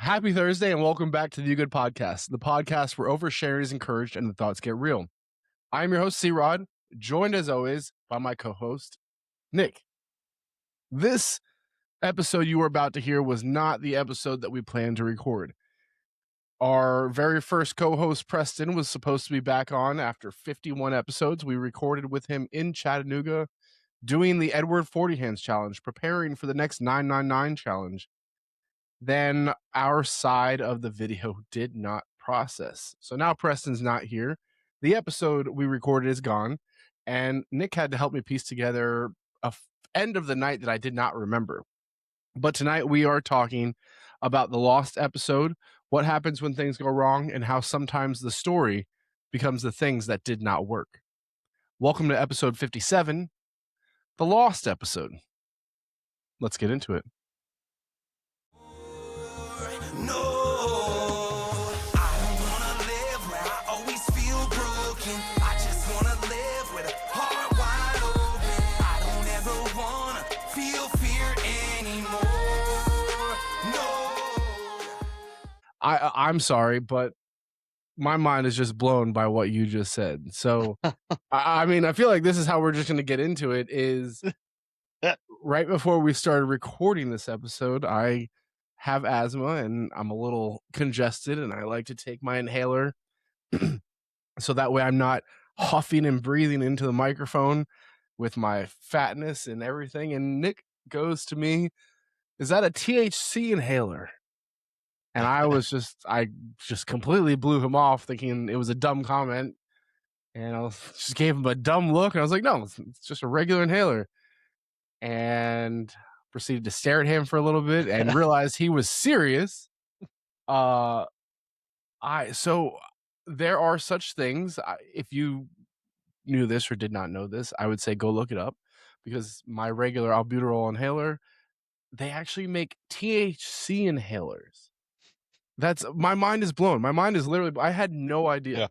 Happy Thursday and welcome back to the You Good Podcast, the podcast where oversharing is encouraged and the thoughts get real. I'm your host, C-Rod, joined as always by my co-host, Nick. This episode you were about to hear was not the episode that we planned to record. Our very first co-host, Preston, was supposed to be back on after 51 episodes. We recorded with him in Chattanooga doing the Edward 40 Hands Challenge, preparing for the next 999 challenge. Then our side of the video did not process. So now Preston's not here. The episode we recorded is gone, and Nick had to help me piece together a end of the night that I did not remember. But tonight we are talking about the lost episode, what happens when things go wrong, and how sometimes the story becomes the things that did not work. Welcome to episode 57, the lost episode. Let's get into it. No, I don't wanna live where I always feel broken. I just wanna live with a heart wide open. I don't ever wanna feel fear anymore. No. I'm sorry, but my mind is just blown by what you just said. So, I mean, I feel like this is how we're just going to get into it. Is right before we started recording this episode, I have asthma and I'm a little congested, and I like to take my inhaler so that way I'm not huffing and breathing into the microphone with my fatness and everything. And Nick goes to me, "Is that a THC inhaler?" And I just completely blew him off, thinking it was a dumb comment. And I just gave him a dumb look, and I was like, "No, it's just a regular inhaler." And proceeded to stare at him for a little bit and realized he was serious. So there are such things. If you knew this or did not know this, I would say go look it up, because my regular albuterol inhaler, they actually make THC inhalers. My mind is blown. My mind is literally, I had no idea.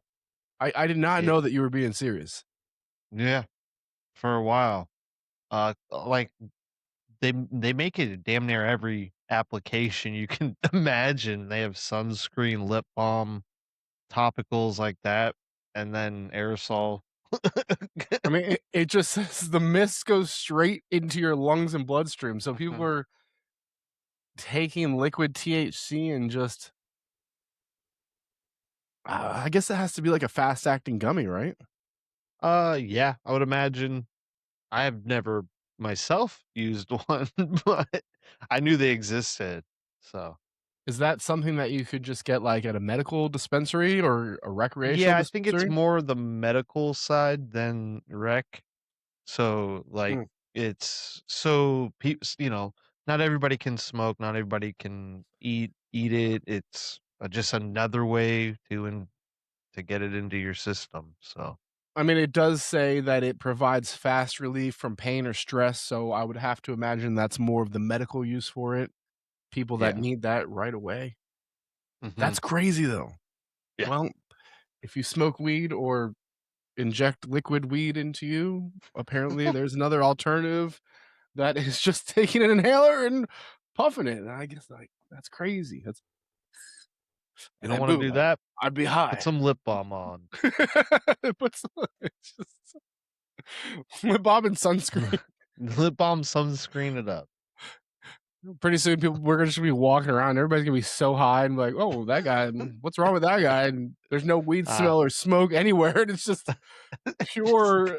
Yeah. I did not know that you were being serious. Yeah, for a while. Like they make it damn near every application you can imagine. They have sunscreen, lip balm, topicals like that, and then aerosol. I mean, it just says the mist goes straight into your lungs and bloodstream. So people are taking liquid THC and just, I guess it has to be like a fast acting gummy, right? Yeah, I would imagine. I have never myself used one, but I knew they existed. So Is that something that you could just get like at a medical dispensary or a recreational yeah, I think it's dispensary? more the medical side than rec. So like it's so not everybody can smoke, not everybody can eat it. It's just another way to get it into your system. So I mean, it does say that it provides fast relief from pain or stress, so I would have to imagine that's more of the medical use for it. People that yeah. need that right away. Mhm. That's crazy, though. Yeah. Well, if you smoke weed or inject liquid weed into you, apparently there's another alternative that is just taking an inhaler and puffing it. And I guess that's crazy. You don't want to do that? I'd be high. Put some lip balm on. Lip balm and sunscreen. Lip balm, sunscreen it up. Pretty soon, we're just gonna be walking around. Everybody's gonna be so high and like, "Oh, that guy! What's wrong with that guy?" And there's no weed smell or smoke anywhere. And it's just pure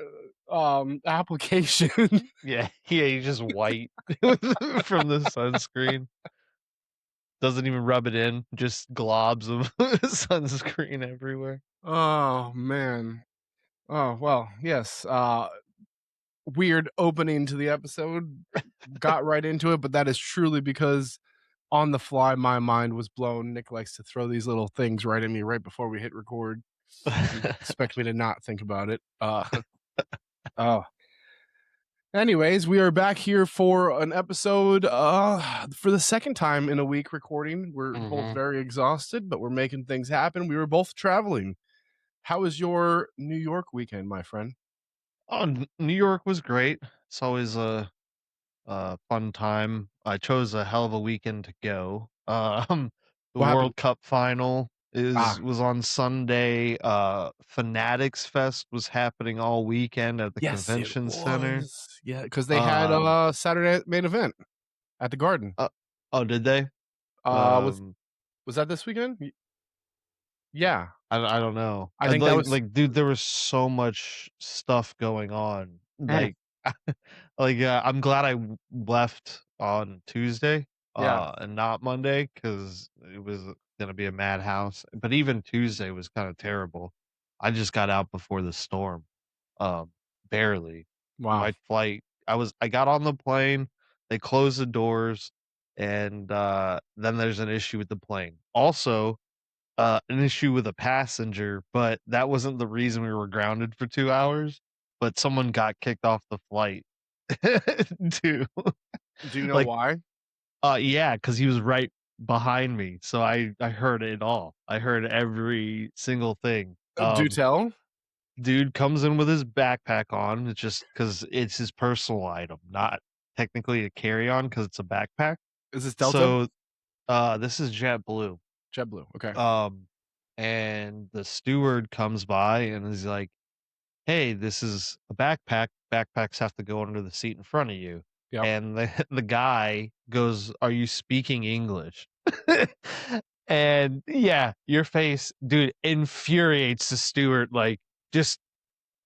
application. Yeah, he's just white from the sunscreen. Doesn't even rub it in, just globs of sunscreen everywhere. Oh man. Oh well, yes. Weird opening to the episode. Got right into it, but that is truly because on the fly my mind was blown. Nick likes to throw these little things right at me right before we hit record. Expect me to not think about it. Oh. Anyways, we are back here for an episode for the second time in a week recording. We're both very exhausted, but we're making things happen. We were both traveling. How was your New York weekend, my friend? Oh, New York was great. It's always a fun time. I chose a hell of a weekend to go. The What happened? World Cup final was on Sunday. Fanatics Fest was happening all weekend at the Yes, it convention center. was. Yeah, because they had Um, Saturday main event at the Garden. uh, oh, did they? Uh, was Um, was that this weekend? Yeah, I don't know. I I'd think that was. dude, there was so much stuff going on. Mm, I'm glad I left on Tuesday, yeah, and not Monday because it was gonna be a madhouse. But even Tuesday was kind of terrible. I just got out before the storm, um, barely. wow. My flight, I got on the plane. They closed the doors, and then there's an issue with the plane. Also, an issue with a passenger, but that wasn't the reason we were grounded for 2 hours, but someone got kicked off the flight too. Do you know Like, why? yeah, because he was right behind me, so I heard it all. I heard every single thing. Do tell. Dude comes in with his backpack on, it's just because it's his personal item, not technically a carry-on because it's a backpack. Is this Delta? So, this is JetBlue. JetBlue. Okay. Um, and the steward comes by and is like, "Hey, this is a backpack. Backpacks have to go under the seat in front of you." Yep. And the the guy goes, "Are you speaking English?" And yeah, your face, dude, infuriates the steward. Like, just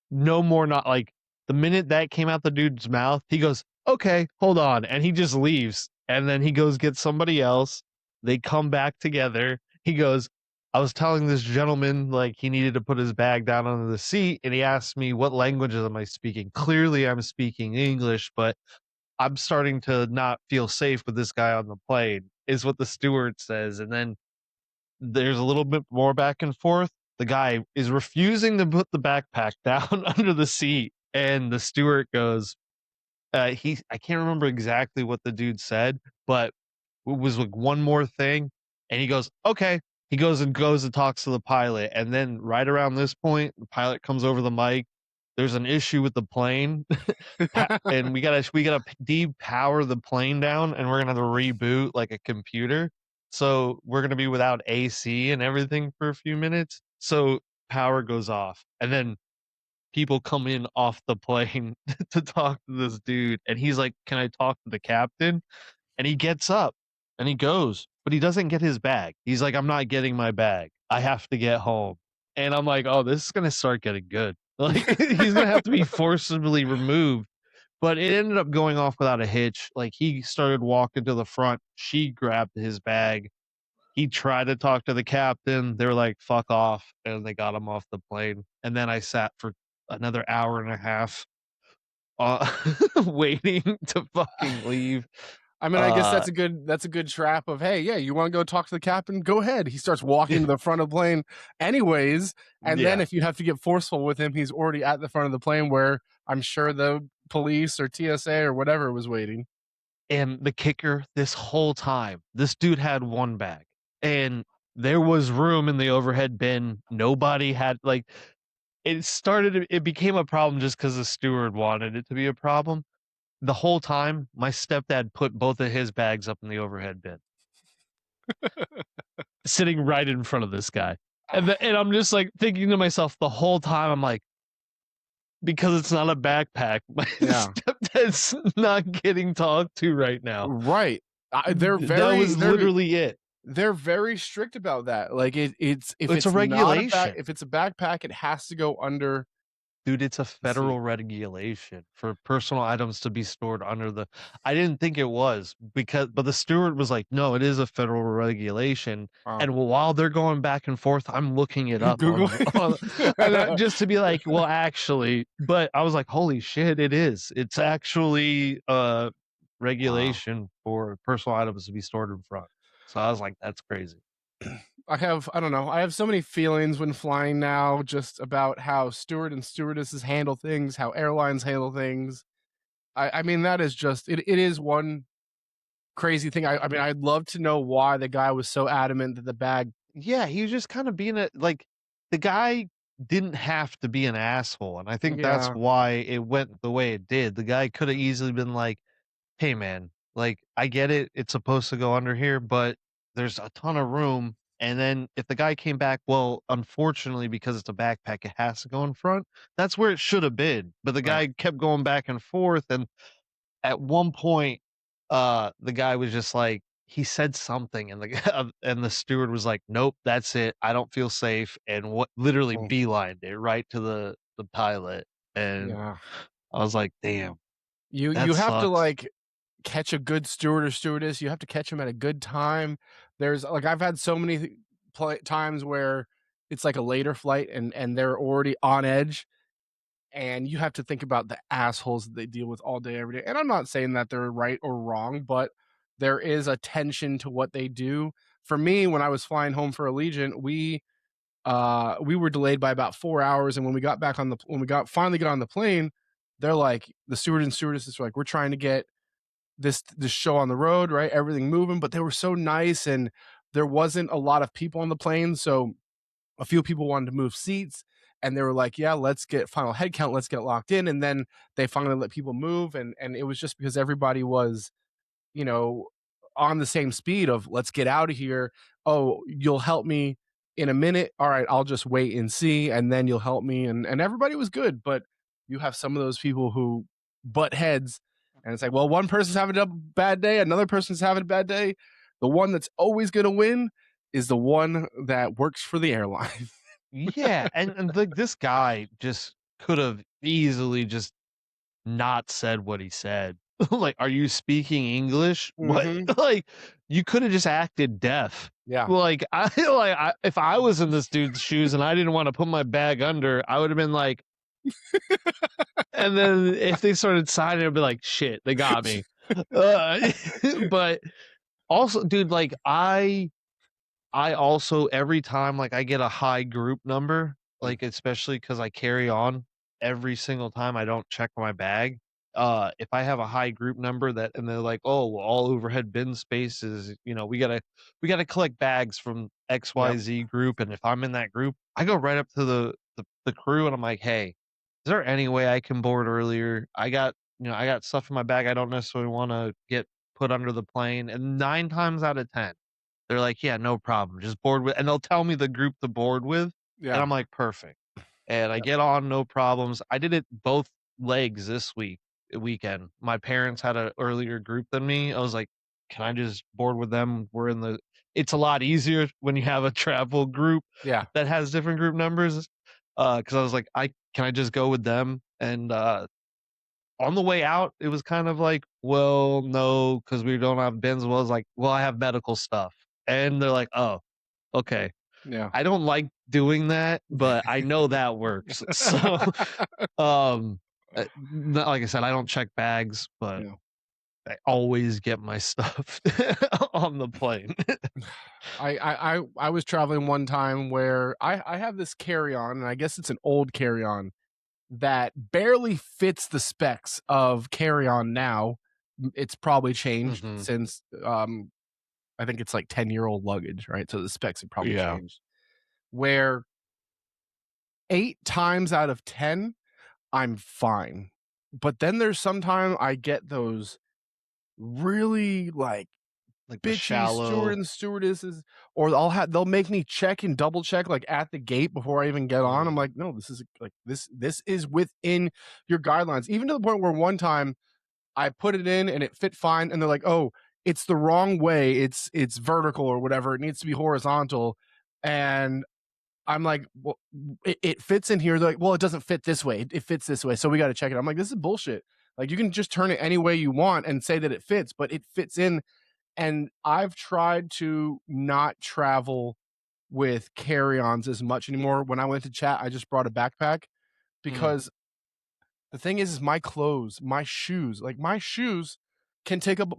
no more. Not like the minute that came out the dude's mouth, he goes, "Okay, hold on," and he just leaves. And then he goes get somebody else. They come back together. He goes, "I was telling this gentleman like he needed to put his bag down under the seat, and he asked me what languages am I speaking. Clearly, I'm speaking English, but I'm starting to not feel safe with this guy on the plane." Is what the steward says, and then there's a little bit more back and forth. The guy is refusing to put the backpack down under the seat, and the steward goes, I can't remember exactly what the dude said, but it was like one more thing, and he goes, "Okay." He goes and talks to the pilot, and then right around this point, the pilot comes over the mic. There's an issue with the plane, and we gotta depower the plane down, and we're gonna have to reboot like a computer. So we're gonna be without AC and everything for a few minutes. So power goes off, and then people come in off the plane to talk to this dude, and he's like, "Can I talk to the captain?" And he gets up and he goes, but he doesn't get his bag. He's like, "I'm not getting my bag. I have to get home." And I'm like, "Oh, this is gonna start getting good." Like, he's gonna have to be forcibly removed. But it ended up going off without a hitch. Like, he started walking to the front. She grabbed his bag. He tried to talk to the captain. They were like, "Fuck off," and they got him off the plane. And then I sat for another hour and a half, uh, waiting to fucking leave. I mean, I guess that's a good trap of, hey, yeah, you want to go talk to the captain? Go ahead. He starts walking to the front of the plane anyways, and then Yeah. if you have to get forceful with him, he's already at the front of the plane where I'm sure the police or TSA or whatever was waiting. And the kicker, this whole time, this dude had one bag, and there was room in the overhead bin. Nobody had like it became a problem just because the steward wanted it to be a problem. The whole time, my stepdad put both of his bags up in the overhead bin, sitting right in front of this guy. And I'm just like thinking to myself the whole time, I'm like, because it's not a backpack, my Yeah. stepdad's not getting talked to right now. Right. That was literally it. They're very strict about that. Like it's if It's a not regulation. if it's a backpack, it has to go under Dude, it's a the seat. federal regulation for personal items to be stored under the I didn't think it was but the steward was like, "No, it is a federal regulation." And while they're going back and forth, I'm looking it up Google. just to be like, "Well, actually," but I was like, "Holy shit, it is. It's actually a regulation for personal items to be stored in front." So I was like, "That's crazy." I don't know. I have so many feelings when flying now just about how steward and stewardesses handle things, how airlines handle things. I mean, that is just it is one crazy thing. I mean, I'd love to know why the guy was so adamant that the bag. Yeah, he was just kind of being the guy didn't have to be an asshole, and I think that's Yeah. why it went the way it did. The guy could have easily been like, "Hey, man, like I get it, it's supposed to go under here, but there's a ton of room. And then if the guy came back, well, unfortunately, because it's a backpack, it has to go in front. That's where it should have been. But the Right. guy kept going back and forth. And at one point, the guy was just like, he said something, and the and the steward was like, "Nope, that's it. I don't feel safe," and what literally Mm, beelined it right to the pilot. And yeah. I was like, "Damn, You that have to sucks." like catch a good steward or stewardess. You have to catch them at a good time. There's like I've had so many times where it's like a later flight and they're already on edge, and you have to think about the assholes that they deal with all day every day. And I'm not saying that they're right or wrong, but there is a tension to what they do. For me, when I was flying home for Allegiant, we were delayed by about 4 hours, and when we got back on the when we got finally got on the plane, they're like the steward and stewardesses were like, we're trying to get this show on the road, right? Everything moving, but they were so nice, and there wasn't a lot of people on the plane, so a few people wanted to move seats, and they were like, "Yeah, let's get final head count, let's get locked in," and then they finally let people move, and it was just because everybody was, you know, on the same speed of let's get out of here. Oh, you'll help me in a minute. All right, I'll just wait and see, and then you'll help me. And everybody was good, but you have some of those people who butt heads, and it's like, well, one person's having a bad day, another person's having a bad day. The one that's always going to win is the one that works for the airline. Yeah, and like this guy just could have easily just not said what he said. Like, "Are you speaking English?" What? Hmm. Like, you coulda just acted deaf. Yeah. Like, if I was in this dude's shoes and I didn't wanna put my bag under, I would've been like, and then if they started signing, I'd be like, "Shit, they got me." Uh, but also, dude, like, I also every time, like, I get a high group number, like, especially because I carry on every single time I don't check my bag, if I have a high group number that and they're like, "Oh, well, all overhead bin spaces, we gotta collect bags from Yep. XYZ group," and if I'm in that group, I go right up to the crew and I'm like, "Hey, is there any way I can board earlier? I got stuff in my bag I don't necessarily wanna get put under the plane," and 9 times out of 10 they're like, "Yeah, no problem, just board with," and they'll tell me the group to board with, and Yeah. I'm like, "Perfect." And I Yep. get on, no problems. I did it both legs this weekend. My parents had a earlier group than me. I was like, "Can I just board with them? We're in the." It's a lot easier when you have a travel group Yeah. that has different group numbers, because I was like, Can I just go with them?" And, on the way out, it was kind of like, "Well, no, because we don't have bins." Well, I was like, "Well, I have medical stuff." And they're like, "Oh, okay." Yeah. I don't like doing that, but I know that works. So, um, not like I said, I don't check bags, but Yeah. I always get my stuff on the plane. I was traveling one time where I have this carry on, and I guess it's an old carry on that barely fits the specs of carry on now. It's probably changed Mhm. since I think it's like 10-year-old luggage, right? So the specs have probably Yeah. changed. Where 8 times out of 10, I'm fine. But then there's sometimes I get those really like Like the bitchy steward shallow. and stewardesses, or they'll make me check and double check like at the gate before I even get on. I'm Mm, like, no, this is like this is within your guidelines. Even to the point where one time I put it in and it fit fine, and they're like, oh, it's the wrong way. It's vertical or whatever. It needs to be horizontal. And I'm like, well, it fits in here. They're like, well, it doesn't fit this way. It fits this way. So we got to check it. I'm like, this is bullshit. Like you can just turn it any way you want and say that it fits, but it fits in. And I've tried to not travel with carry-ons as much anymore. When I went to chat, I just brought a backpack mm, because the thing is my clothes, my shoes, like my shoes can take up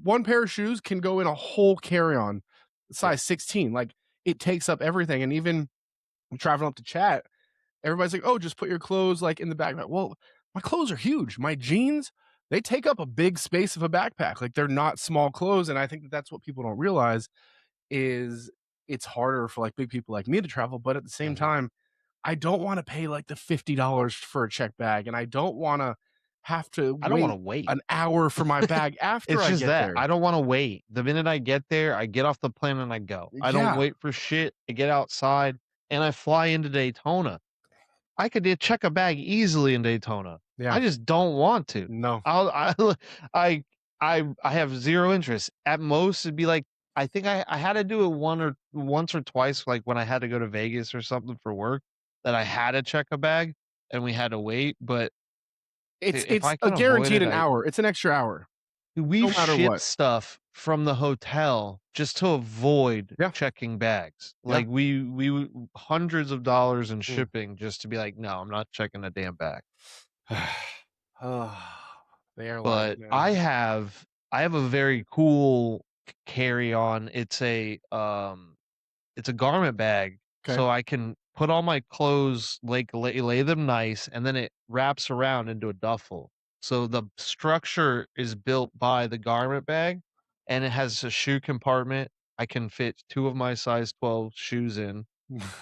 one pair of shoes can go in a whole carry-on yeah, size 16. Like it takes up everything. And even traveling up to chat, everybody's like, "Oh, just put your clothes like in the backpack." Well, my clothes are huge. My jeans, they take up a big space of a backpack. Like they're not small clothes, and I think that that's what people don't realize is it's harder for like big people like me to travel, but at the same mhm. time, I don't want to pay like the $50 for a check bag, and I don't want to have to I don't want to wait wait. an hour for my bag after It's I just get that there. I don't want to wait. The minute I get there, I get off the plane and I go. I don't Yeah. wait for shit. I get outside and I fly into Daytona. I could check a bag easily in Daytona. Yeah. I just don't want to. No. I I have zero interest. At most, it'd be like I think I had to do it once or twice, like when I had to go to Vegas or something for work, that I had to check a bag and we had to wait. But if It's I a can avoid guaranteed it, an hour. It's an extra hour, no we've matter shipped what. stuff from the hotel just to avoid Yeah. checking bags. Yeah. Like hundreds of dollars in Mm. shipping just to be like, no, I'm not checking a damn bag. Oh, the airlines, But man. I have a very cool carry-on. It's a garment bag, Okay. so I can put all my clothes, like lay them nice, and then it wraps around into a duffel. So the structure is built by the garment bag, and it has a shoe compartment. I can fit 2 of my size 12 shoes in.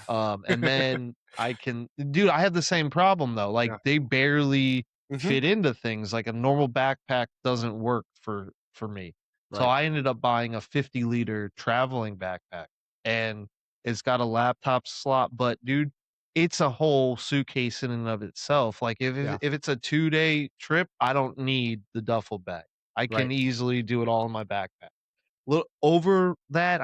And then I can dude, I have the same problem though. Like Yeah. they barely Mhm. fit into things. Like a normal backpack doesn't work for me. So Right. I ended up buying a 50-liter traveling backpack and it's got a laptop slot, but dude, it's a whole suitcase in and of itself. Like Yeah. if it's a 2-day trip, I don't need the duffel bag. I can Right. easily do it all in my backpack. Look over that,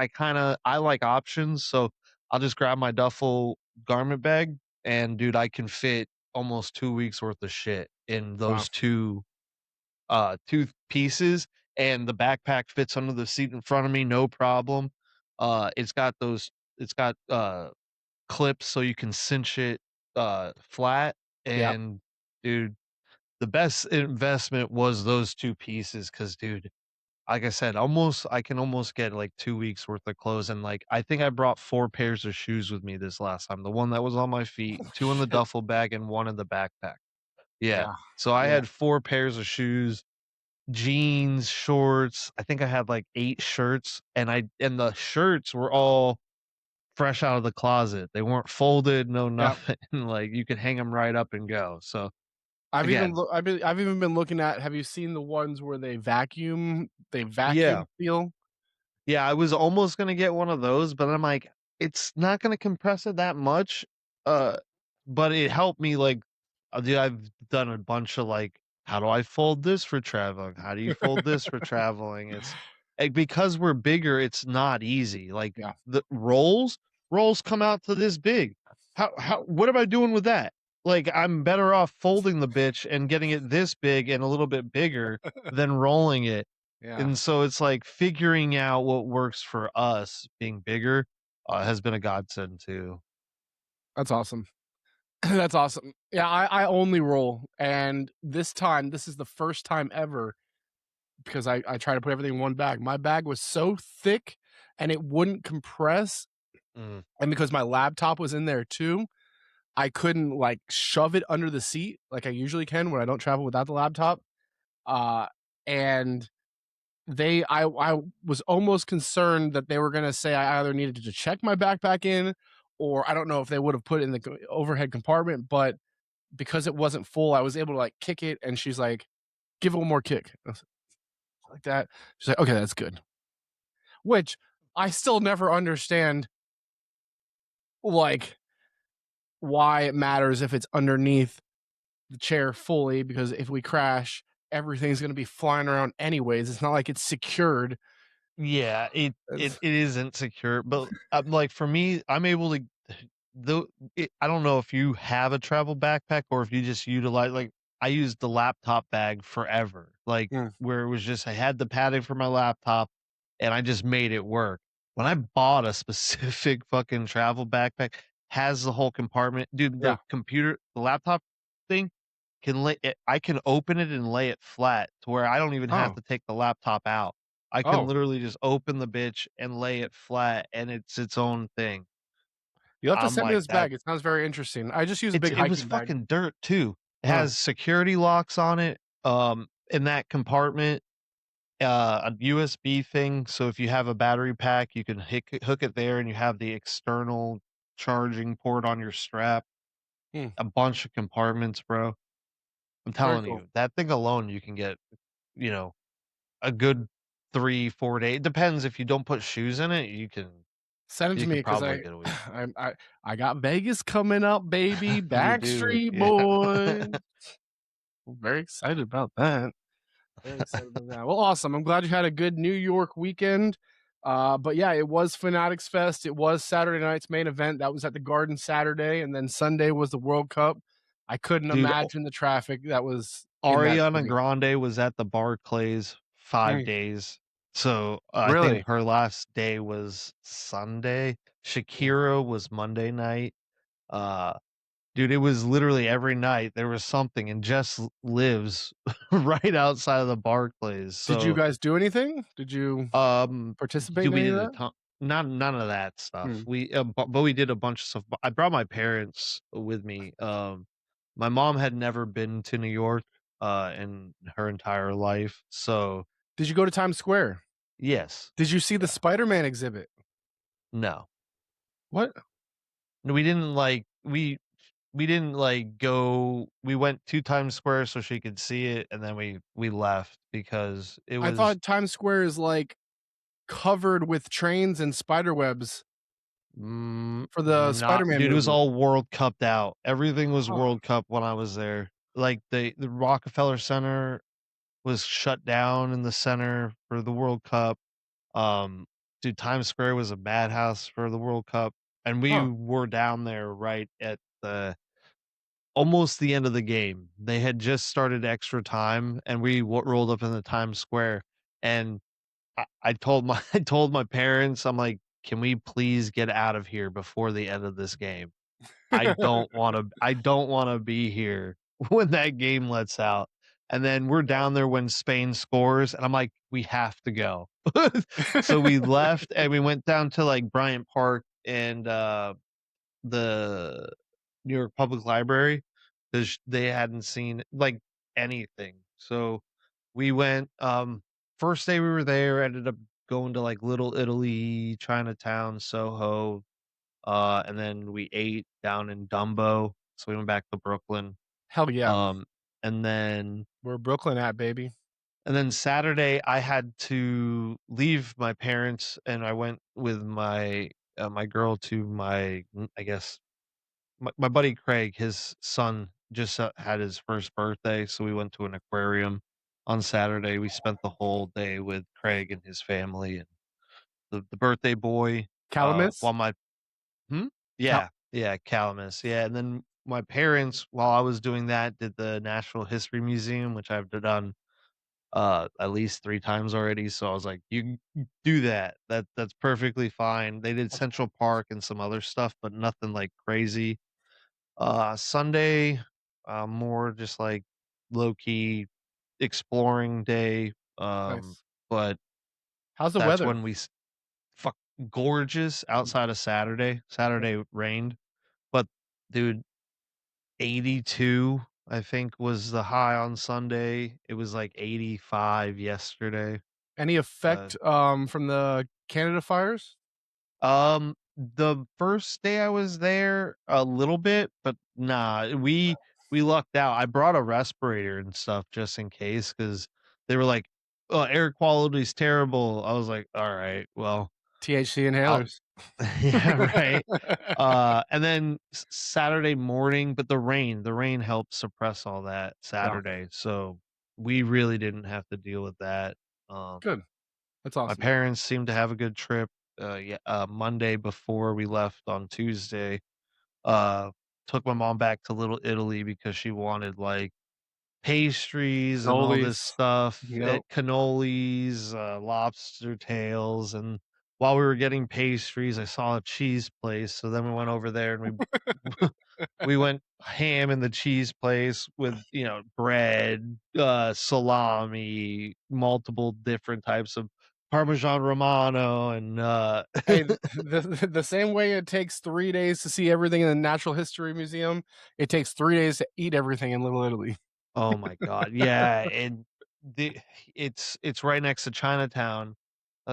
I like options, so I'll just grab my duffel garment bag, and dude, I can fit almost 2 weeks worth of shit in Wow. those 2 pieces, and the backpack fits under the seat in front of me, no problem. It's got clips so you can cinch it, flat, Yep. and dude, the best investment was those 2 pieces, cause dude, like I said, I can almost get, like, 2 weeks worth of clothes, and, like, I think I brought 4 pairs of shoes with me this last time, the one that was on my feet, 2 in the Shit. duffel bag, and 1 in the backpack. Yeah. Yeah. So I Yeah. had 4 pairs of shoes, jeans, shorts, I think I had, like, 8 shirts, and the shirts were all fresh out of the closet. They weren't folded, no Yep. nothing, like, you could hang them right up and go, so, again I've even been looking at, have you seen the ones where they yeah. vacuum seal? Yeah, I was almost gonna get one of those, but I'm like, it's not gonna compress it that much. Uh, but it helped me like, dude, I've done a bunch of like, how do I fold this for traveling? How do you fold this for traveling? It's like because we're bigger, it's not easy. Like Yeah. the rolls come out to this big. How what am I doing with that? Like I'm better off folding the bitch and getting it this big and a little bit bigger than rolling it. Yeah. And so it's like figuring out what works for us being bigger, has been a godsend too. That's awesome. That's awesome. Yeah, I only roll, and this is the first time ever because I try to put everything in one bag. My bag was so thick and it wouldn't compress, Mm. and because my laptop was in there too, I couldn't, like, shove it under the seat like I usually can when I don't travel without the laptop, uh, and I was almost concerned that they were gonna say I either needed to check my backpack in, or I don't know if they would have put it in the overhead compartment, but because it wasn't full, I was able to, like, kick it, and she's like, "Give it one more kick." I was like that. She's like, "Okay, that's good." Which I still never understand, like, why it matters if it's underneath the chair fully, because if we crash, everything's gonna be flying around anyways. It's not like it's secured. Yeah, It's it isn't secure, but like for me, I'm able to though I don't know if you have a travel backpack or if you just utilize like I used the laptop bag forever. Like Mm, where it was just I had the padding for my laptop and I just made it work. When I bought a specific fucking travel backpack, has the whole compartment, dude, yeah. the laptop thing can lay it, I can open it and lay it flat to where I don't even have Oh, to take the laptop out. I can oh. literally just open the bitch and lay it flat and it's its own thing. You'll have to I'm send me like this that bag. It sounds very interesting. I just use a big it was hiking bag. fucking dirt too. It Huh. has security locks on it, in that compartment, a USB thing, so if you have a battery pack, you can hook it there and you have the external charging port on your strap. Hmm. A bunch of compartments, bro. I'm Very telling cool. you, that thing alone, you can get, you know, a good 3, 4 day it depends if you don't put shoes in it, Send it you to me could because probably get a week. I got Vegas coming up, baby. You do, Backstreet yeah. Boys. Very excited about that. Very excited about that. Well, awesome. I'm glad you had a good New York weekend. But yeah, it was Fanatics Fest. It was Saturday night's main event. That was at the Garden Saturday, and then Sunday was the World Cup. I couldn't Dude, imagine the traffic that was in that Ariana city. Grande was at the Barclays 5 Mm, days. So, I think really? her last day was Sunday. Shakira was Monday night. Uh, dude, it was literally every night there was something, and Jess lives right outside of the Barclays. Did you So, guys do anything? Did you um, participate in dude, we any of did a that? ton none of that stuff. Hmm. But we did a bunch of stuff. I brought my parents with me. My mom had never been to New York, in her entire life. So, Did you go to Times Square? yes. Did you see the Yeah. Spider-Man exhibit? No. What? No, we didn't, like, go we went to Times Square so she could see it, and then we left because it I was thought Times Square is like covered with trains and spider webs for the not Spider-Man dude, it was movie. all World Cupped out. Everything was Huh. World Cup when I was there. Like, the Rockefeller Center was shut down in the center for the World Cup. Um, Dude, Times Square was a madhouse for the World Cup, and we Huh. were down there right at the almost the end of the game. They had just started extra time, and we rolled up in the Times Square, and I told my I told my parents, I'm like, "Can we please get out of here before the end of this game? I don't wanna be here when that game lets out." And then we're down there when Spain scores, and I'm like, "We have to go." So we left, and we went down to, like, Bryant Park and, the New York Public Library, 'cause they hadn't seen, like, anything. So we went, first day we were there, ended up going to, like, Little Italy, Chinatown, Soho, and then we ate down in Dumbo, so we went back to Brooklyn, Hell yeah. um, and then Where Brooklyn at, baby? Saturday, I had to leave my parents, and I went with my girl to I guess my buddy Craig, his son just, had his first birthday, so we went to an aquarium on Saturday. We spent the whole day with Craig and his family and the birthday boy, Calamus? while my hmm? Cal Yeah, yeah, Calamus, yeah, and then my parents, while I was doing that, did the Natural History Museum, which I've done, at least 3 times already, so I was like, "You can do that. That's perfectly fine." They did Central Park and some other stuff, but nothing, like, crazy. Sunday, more just like low key exploring day. Nice. But How's the that's weather? when fuck gorgeous outside of Saturday. Yep. Saturday rained, but dude, 82 I think was the high on Sunday. It was like 85 yesterday. Any Uh, effect, from the Canada fires? the first day I was there, a little bit, but nah, we lucked out. I brought a respirator and stuff just in case because they were like, "Oh, air quality's terrible." I was like, "All right, well, THC I'll." inhalers. Yeah, right. And then Saturday morning, but the rain helped suppress all that Yeah, Saturday, so we really didn't have to deal with that. Um good. That's my awesome. parents seemed to have a good trip. Yeah, Monday before we left on Tuesday, uh, took my mom back to Little Italy because she wanted like pastries and all this Cannolis. stuff, Yep. cannolis, lobster tails, and while we were getting pastries, I saw a cheese place, so then we went over there and we we went ham in the cheese place with, bread, salami, multiple different types of Parmesan Romano, and, Hey, the same way it takes 3 days to see everything in the Natural History Museum, it takes 3 days to eat everything in Little Italy. oh my god, yeah, and the it's right next to Chinatown,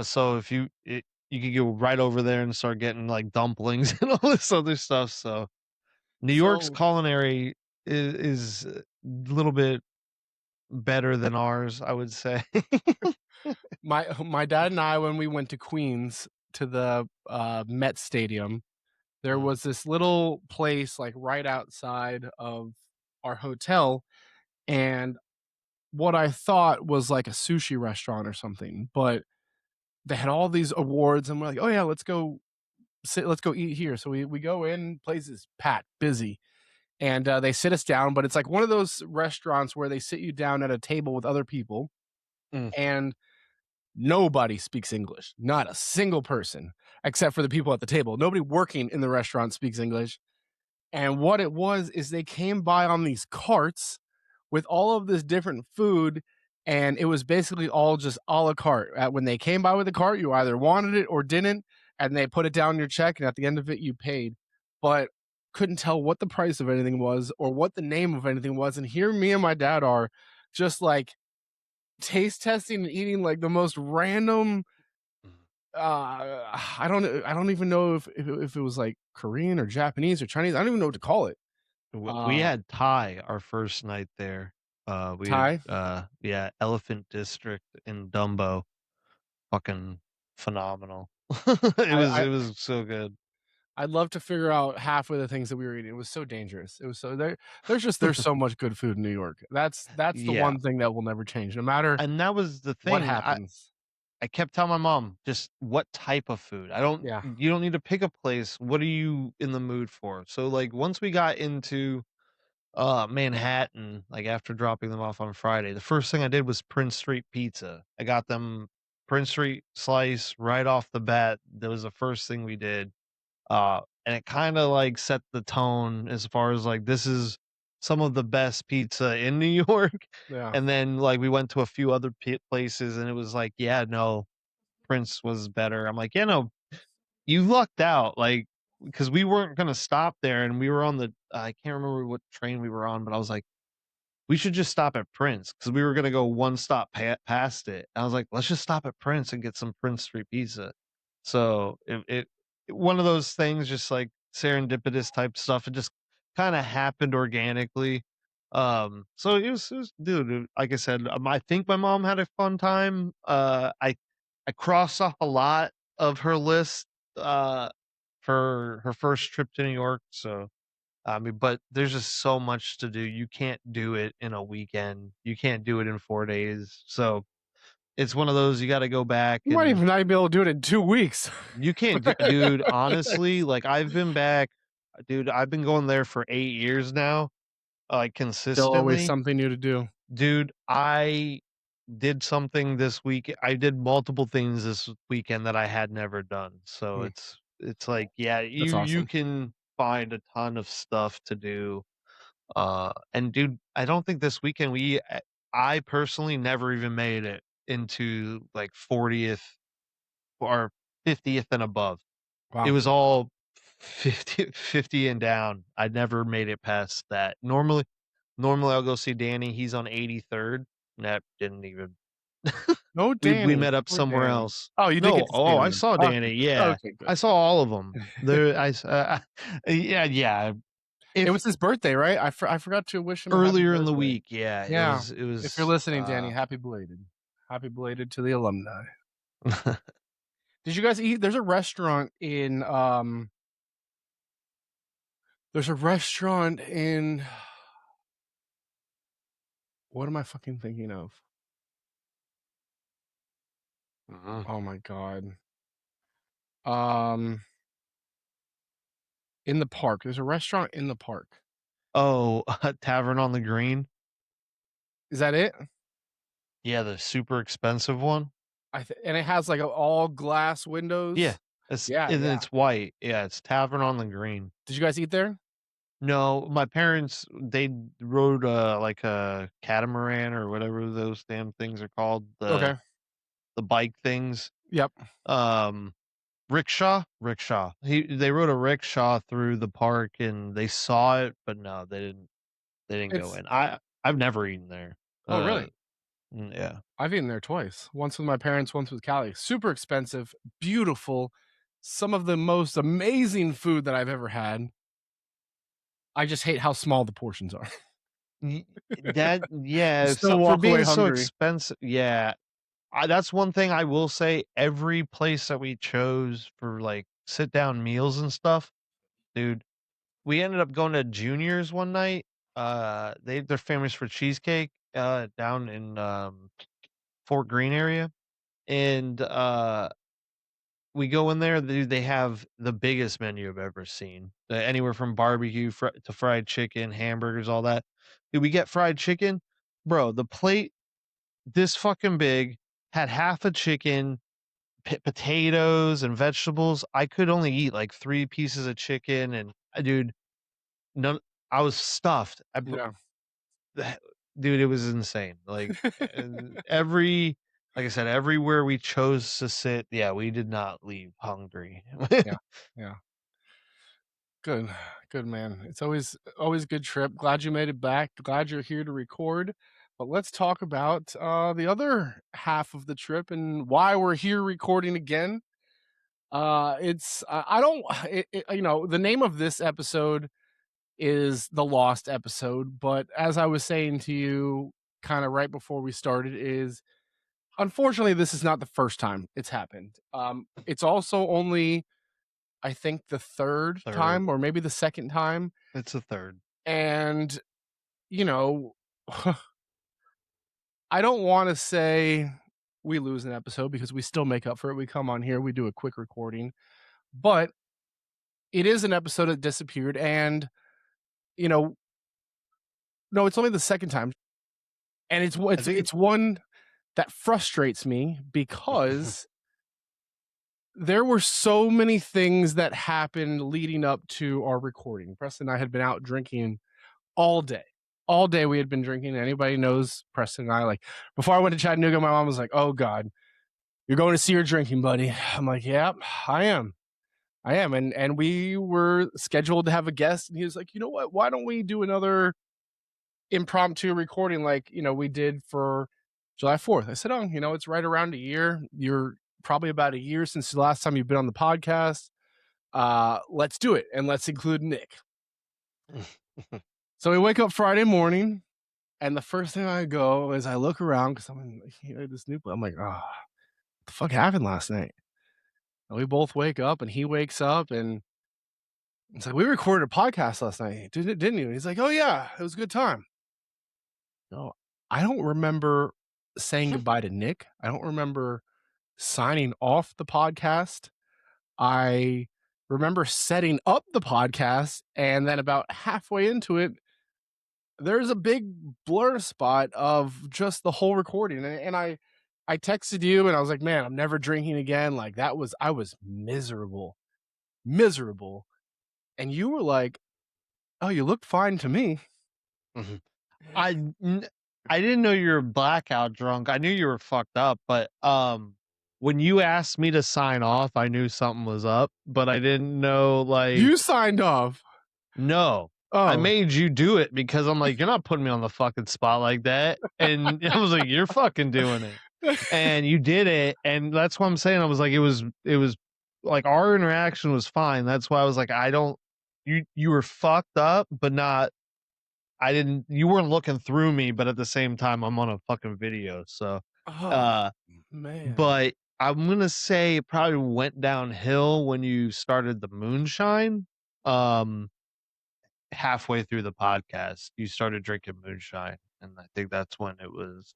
so if you could go right over there and start getting, like, dumplings and all this other stuff, so New York's So culinary is little bit better than ours, I would say. My dad and I, when we went to Queens to the Met Stadium, there Mm, was this little place like right outside of our hotel, and what I thought was like a sushi restaurant or something, but they had all these awards, and we're like, oh yeah, let's go eat here. So we go in, place is packed, busy, and they sit us down, but it's like one of those restaurants where they sit you down at a table with other people, mm, and nobody speaks English, not a single person, except for the people at the table. Nobody working in the restaurant speaks English. And what it was is they came by on these carts with all of this different food, and it was basically all just a la carte. When they came by with the cart, you either wanted it or didn't, and they put it down your check, and at the end of it, you paid. But couldn't tell what the price of anything was or what the name of anything was. And here me and my dad are just like taste testing and eating like the most random mm. I don't even know if it was like Korean or Japanese or Chinese. I don't even know what to call it. We Uh, had Thai our first night there. We had, Thai. yeah, Elephant District in Dumbo. Fucking phenomenal. I It was so good. I'd love to figure out half of the things that we were eating. It was so dangerous. It was so there's so much good food in New York. That's the Yeah, one thing that will never change, no matter and that was the what thing. happens. I kept telling my mom, "Just what type of food? I don't Yeah. you don't need to pick a place. What are you in the mood for?" So, like, once we got into, Manhattan, like, after dropping them off on Friday, the first thing I did was Prince Street Pizza. I got them Prince Street slice right off the bat. That was the first thing we did. And it kinda, like, set the tone as far as, like, this is some of the best pizza in New York, Yeah. and then, like, we went to a few other places, and it was like, "Yeah, no, Prince was better." I'm like, "Yeah, no, you lucked out," like, because we weren't gonna stop there, and we were on the I can't remember what train we were on, but I was like, we should just stop at Prince because we were gonna go one stop past it. I was like, "Let's just stop at Prince and get some Prince Street pizza." So, one of those things, just, like, serendipitous type stuff, it just kinda happened organically. So it was dude, like I said, I think my mom had a fun time. I crossed off a lot of her list, uh, for her first trip to New York, so I mean, but there's just so much to do. You can't do it in a weekend. You can't do it in 4 days. So, it's one of those you gotta go back You might and even not be able to do it in 2 weeks. you can't do dude, honestly, like, I've been back dude, I've been going there for 8 years now, like, Still always consistently. something new to do. Dude, I did something this week I did multiple things this weekend that I had never done. So, Hmm, it's like, yeah, that's you awesome. can find a ton of stuff to do. And dude, I don't think this weekend I personally never even made it into like 40th or 50th and above. It Wow. was all 50 and down. I never made it past that. Normally I'll go see Danny. He's on 83rd. That didn't even No we Danny. met up Poor somewhere Danny. else. Oh, you did No, get to see oh, him I then. saw Okay, Danny. good. Yeah. Okay, I good. saw all of them. There yeah, yeah. It If was his birthday, right? I forgot to wish him a happy earlier in the birthday. week, yeah, Yeah. it If you're was, listening, Danny, happy belated. Happy belated to the alumni. uh Did you guys eat? There's a restaurant in what am I fucking thinking of? Mhm. Oh my god. Um, in the park. There's a restaurant in the park. Oh, Tavern on the Green? Is that it? Yeah, the super expensive one? And it has like all glass Yeah, windows. it's Yeah, and yeah. it's white. Yeah, it's Tavern on the Green. Did you guys eat there? No, my parents, they rode, like a catamaran or whatever those damn things are called, Okay. the bike things. Yep. Um, rickshaw? Rickshaw. They rode a rickshaw through the park and they saw it, but no, they didn't go It's in. I've never eaten there. oh Uh, really? yeah. I've eaten there twice. Once with my parents, once with Callie. Super expensive, beautiful, some of the most amazing food that I've ever had. I just hate how small the portions are. That You still for walk away being so hungry. expensive. Yeah, that's one thing I will say. Every place that we chose for like sit down meals and stuff, dude. We ended up going to Junior's one night. They're famous for cheesecake. Down in Fort Greene area, and we go in there, dude, they have the biggest menu I've ever seen. Anywhere from barbecue to fried chicken, hamburgers, all that. Dude, we get fried chicken, bro. The plate this fucking big had half a chicken, potatoes, and vegetables. I could only eat like 3 pieces of chicken, and dude, none. I was stuffed. Yeah. Dude, it was insane. Like every like I said, everywhere we chose to sit, yeah, we did not leave hungry. Yeah. Yeah. Good. Good, man. It's always a good trip. Glad you made it back. Glad you're here to record. But let's talk about the other half of the trip and why we're here recording again. It's I don't the name of this episode is the lost episode, but as I was saying to you kind of right before we started is unfortunately this is not the first time it's happened. It's also only I think the third time or maybe the second time. It's a third. And you know, I don't want to say we lose an episode because we still make up for it. We come on here, we do a quick recording, but it is an episode that disappeared. And, you know, no, it's only the second time. And it's one that frustrates me because there were so many things that happened leading up to our recording. Preston and I had been out drinking all day. All day we had been drinking. Anybody knows Preston and I, like, before I went to Chattanooga, my mom was like, "Oh God, you're going to see her drinking, buddy." I'm like, "Yeah, I am. And we were scheduled to have a guest, and he was like, "You know what? Why don't we do another impromptu recording like, we did for July 4th?" I said, "Oh, it's right around a year. You're probably about a year since the last time you've been on the podcast. Let's do it, and let's include Nick." So we wake up Friday morning, and the first thing I go is I look around because I'm in this new place. I'm like, "Oh, what the fuck happened last night?" And we both wake up, and he wakes up, and it's like, "We recorded a podcast last night, didn't you?" And he's like, "Oh yeah, it was a good time." No, I don't remember saying goodbye to Nick. I don't remember signing off the podcast. I remember setting up the podcast, and then about halfway into it, there's a big blur spot of just the whole recording. And I texted you and I was like, "Man, I'm never drinking again." Like I was miserable. And you were like, "Oh, you looked fine to me." I didn't know you were blackout drunk. I knew you were fucked up, but when you asked me to sign off, I knew something was up, but I didn't know You signed off. No. Oh. I made you do it because I'm like, you're not putting me on the fucking spot like that. And I was like, you're fucking doing it. And you did it. And that's what I'm saying. I was like, it was like our interaction was fine. That's why I was like, you were fucked up, but not, you weren't looking through me, but at the same time, I'm on a fucking video. So, man. But I'm going to say it probably went downhill when you started the moonshine. Halfway through the podcast, you started drinking moonshine, and I think that's when it was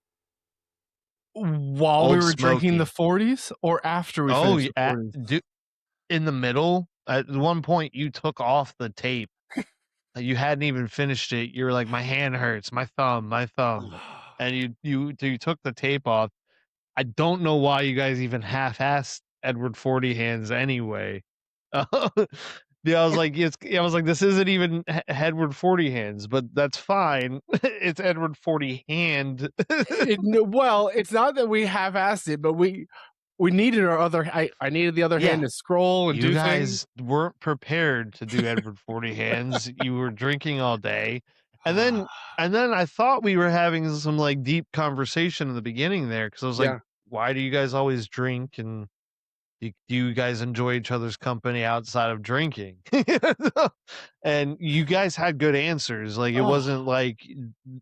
while we were drinking the 40s or after we finished the 40s? In the middle. At one point, you took off the tape. You hadn't even finished it. You were like, "My hand hurts, my thumb," and you took the tape off. I don't know why you guys even half-assed Edward 40 hands anyway. Yeah, I was like, this isn't even Edward 40 hands, but that's fine. It's Edward 40 hand. Well, it's not that we half-assed it, but we needed our other. I needed the other hand to scroll and do things. You guys weren't prepared to do Edward 40 hands. You were drinking all day, and then I thought we were having some like deep conversation in the beginning there because I was like, why do you guys always drink? And do you guys enjoy each other's company outside of drinking? And you guys had good answers. Like, it Oh, wasn't like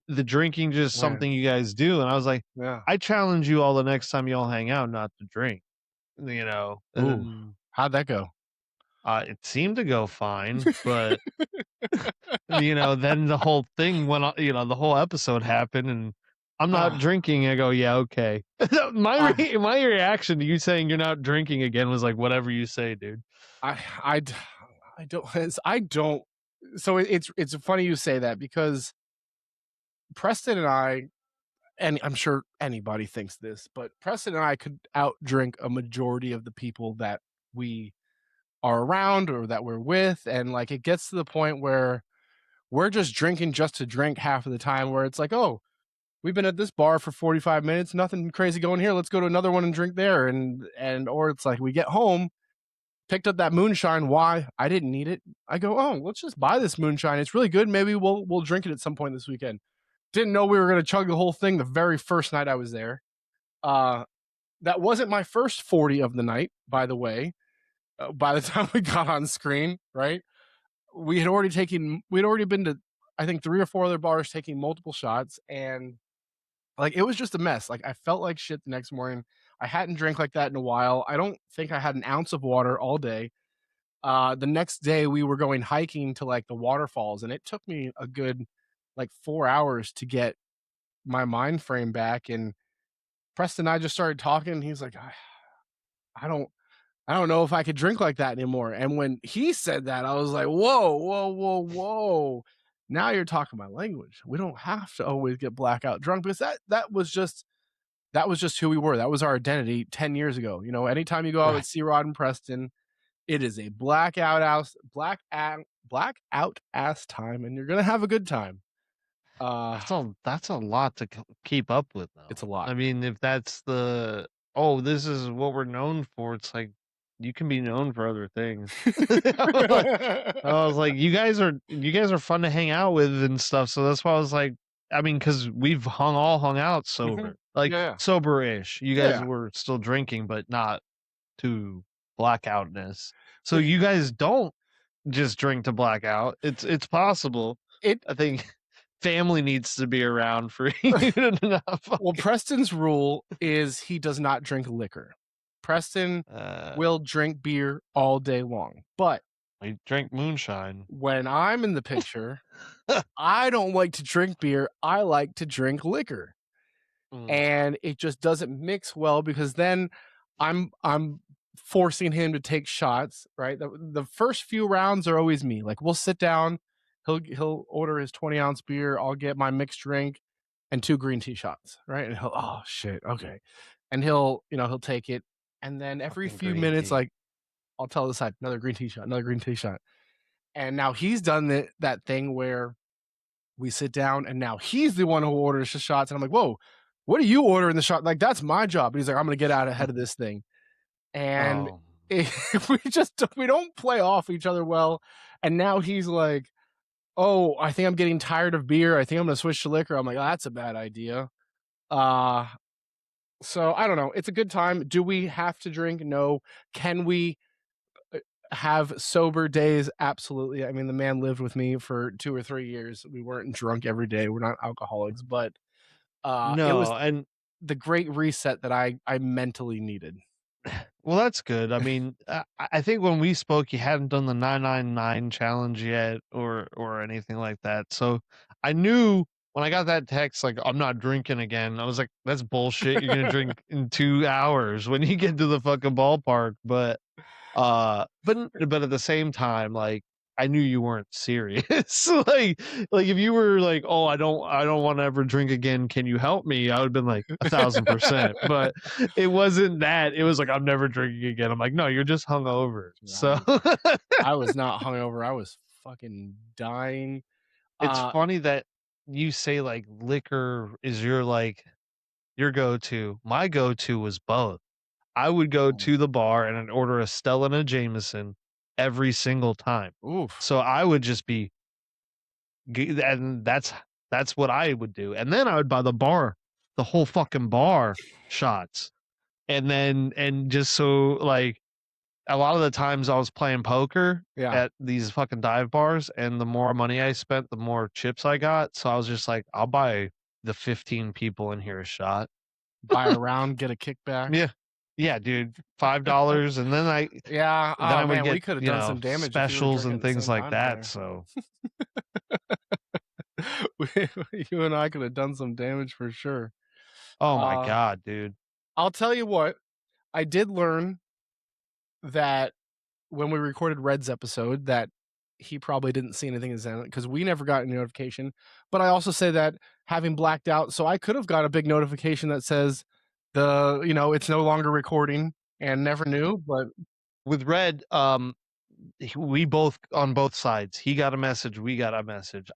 the drinking just man. something you guys do. And I was like, Yeah. I challenge you all the next time y'all hang out not to drink, you know. Ooh, And how'd that go? it seemed to go fine, but you know, then the whole thing went on, you know, the whole episode happened and I'm not Ah, drinking. I go, yeah, okay. I, My reaction to you saying you're not drinking again was like, whatever you say, dude. I don't, I don't. So it's funny you say that because Preston and I, and I'm sure anybody thinks this, but Preston and I could outdrink a majority of the people that we are around or that we're with. And like it gets to the point where we're just drinking just to drink half of the time, where it's like, oh, we've been at this bar for 45 minutes, nothing crazy going here. Let's go to another one and drink there. Or it's like we get home, picked up that moonshine. Why? I didn't need it. I go, oh, let's just buy this moonshine. It's really good. Maybe we'll drink it at some point this weekend. Didn't know we were going to chug the whole thing the very first night I was there. That wasn't my first 40 of the night, by the way. By the time we got on screen, right? We'd already been to, I think, 3 or 4 other bars taking multiple shots. And like, it was just a mess. Like, I felt like shit the next morning. I hadn't drank like that in a while. I don't think I had an ounce of water all day. The next day we were going hiking to like the waterfalls, and it took me a good like 4 hours to get my mind frame back. And Preston and I just started talking, and he's like, I don't know if I could drink like that anymore. And when he said that, I was like, whoa, whoa, whoa, whoa. Now you're talking my language. We don't have to always get blackout drunk, because that was just who we were. That was our identity 10 years ago. You know, anytime you go out Right. with C Rod and Preston, it is a blackout ass time, and you're gonna have a good time. That's a lot to keep up with, It's a though. lot. I mean, if that's the, oh, this is what we're known for, it's like you can be known for other things. I was like, you guys are fun to hang out with and stuff. So that's why I was like, I mean, because we've all hung out sober, like Yeah, sober-ish. You guys yeah. were still drinking, but not to blackoutness. So you guys don't just drink to blackout. It's possible. It I think family needs to be around for you to not well, fucking, Preston's rule is he does not drink liquor. Preston will drink beer all day long, but we drink moonshine. when I'm in the picture, I don't like to drink beer. I like to drink liquor. And it just doesn't mix well, because then I'm forcing him to take shots, right? The first few rounds are always me. Like, we'll sit down, he'll order his 20-ounce beer, I'll get my mixed drink and 2 green tea shots, right? And he'll, oh shit, okay. And he'll take it, and then every Fucking few green minutes, tea. like, I'll tell the side, another green tea shot, another green tea shot. And now he's done that thing where we sit down, and now he's the one who orders the shots, and I'm like, whoa, what do you order in the shot? Like, that's my job. And he's like, I'm gonna get out ahead of this thing. And Oh, we don't play off each other well. And now he's like, oh, I think I'm getting tired of beer. I think I'm gonna switch to liquor. I'm like, oh, that's a bad idea. So I don't know. It's a good time. Do we have to drink? No. Can we have sober days? Absolutely. I mean, the man lived with me for 2 or 3 years. We weren't drunk every day. We're not alcoholics, but it was no, and the great reset that I mentally needed. well, that's good. I mean, I think when we spoke, you hadn't done the 999 challenge yet, or anything like that. So I knew when I got that text, like, I'm not drinking again. I was like, that's bullshit. You're gonna drink in 2 hours when you get to the fucking ballpark. But at the same time, like, I knew you weren't serious. like if you were like, oh, I don't want to ever drink again, can you help me? I would have been like 1,000%. But it wasn't that. It was like, I'm never drinking again. I'm like, no, you're just hungover. So I was not hungover. I was fucking dying. it's funny that you say like liquor is your go-to. My go-to was both. I would go to the bar and I'd order a Stella and a Jameson every single time. Oof. So I would just be, and that's what I would do. And then I would buy the whole fucking bar shots. And just so like a lot of the times I was playing poker Yeah. at these fucking dive bars, and the more money I spent, the more chips I got. So I was just like, I'll buy the 15 people in here a shot. Buy a round, get a kickback. Yeah. Yeah, dude. $5, and then I Yeah. Oh would man, we get, could have done some damage if you were specials drinking and at the things same like time that. together. So You and I could have done some damage for sure. oh my Uh, god, dude. I'll tell you what, I did learn that when we recorded Red's episode that he probably didn't see anything in Zen because we never got any notification. But I also say that having blacked out, so I could have got a big notification that says it's no longer recording and never knew. But With Red, we both on both sides. He got a message, we got a message.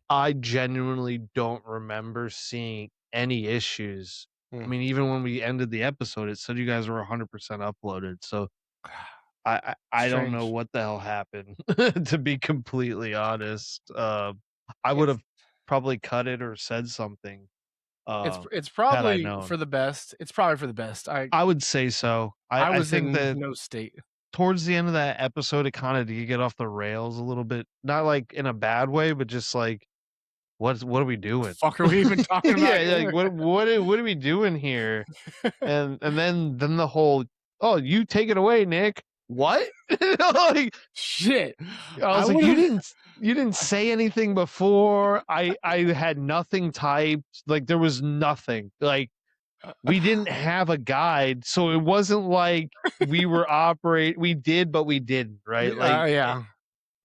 I genuinely don't remember seeing any issues. I mean, even when we ended the episode, it said you guys were 100% uploaded. So I don't know Strange. what the hell happened, to be completely honest. I would It's have probably cut it or said something. it's Had I probably known. for the best. It's probably for the best. I would say so. I I was think in that no state. towards the end of that episode, it kind of did get off the rails a little bit. Not like in a bad way, but just like, what are we doing? Fuck, are we even talking about? Yeah, here? like what are we doing here? And then the whole, oh, you take it away, Nick. What? Like, Shit. I was like, you didn't say anything before. I had nothing typed. Like there was nothing. Like we didn't have a guide, so it wasn't like we were we did, but we didn't, right? Like yeah.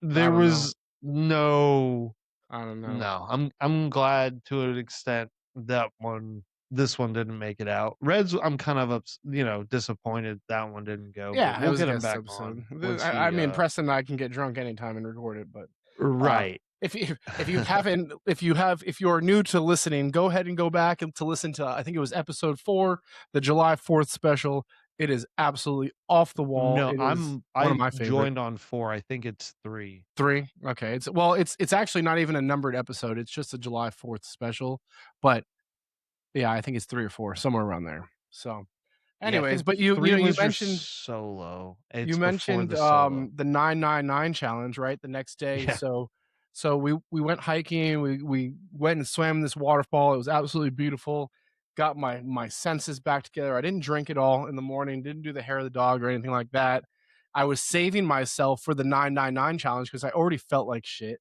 there was no. I don't know. No, I'm glad to an extent that this one didn't make it out. Reds, I'm kind of disappointed that one didn't go. Yeah, but it we'll was a get him guest back episode. on. Once I he, mean, Preston and I can get drunk anytime and record it, but right. if you haven't, if you're new to listening, go ahead and go back and to listen to, I think it was episode 4, the July 4th special. It is absolutely off the wall. No, It is one of my favorite. Joined on 4. I think it's 3. 3. Okay. It's actually not even a numbered episode. It's just a July 4th special. But yeah, I think it's 3 or 4, somewhere around there. So anyways, yeah, but you mentioned solo. You mentioned the 999 challenge, right? The next day. Yeah. So we went hiking, we went and swam in this waterfall. It was absolutely beautiful. Got my senses back together. I didn't drink at all in the morning, didn't do the hair of the dog or anything like that. I was saving myself for the 999 challenge because I already felt like shit.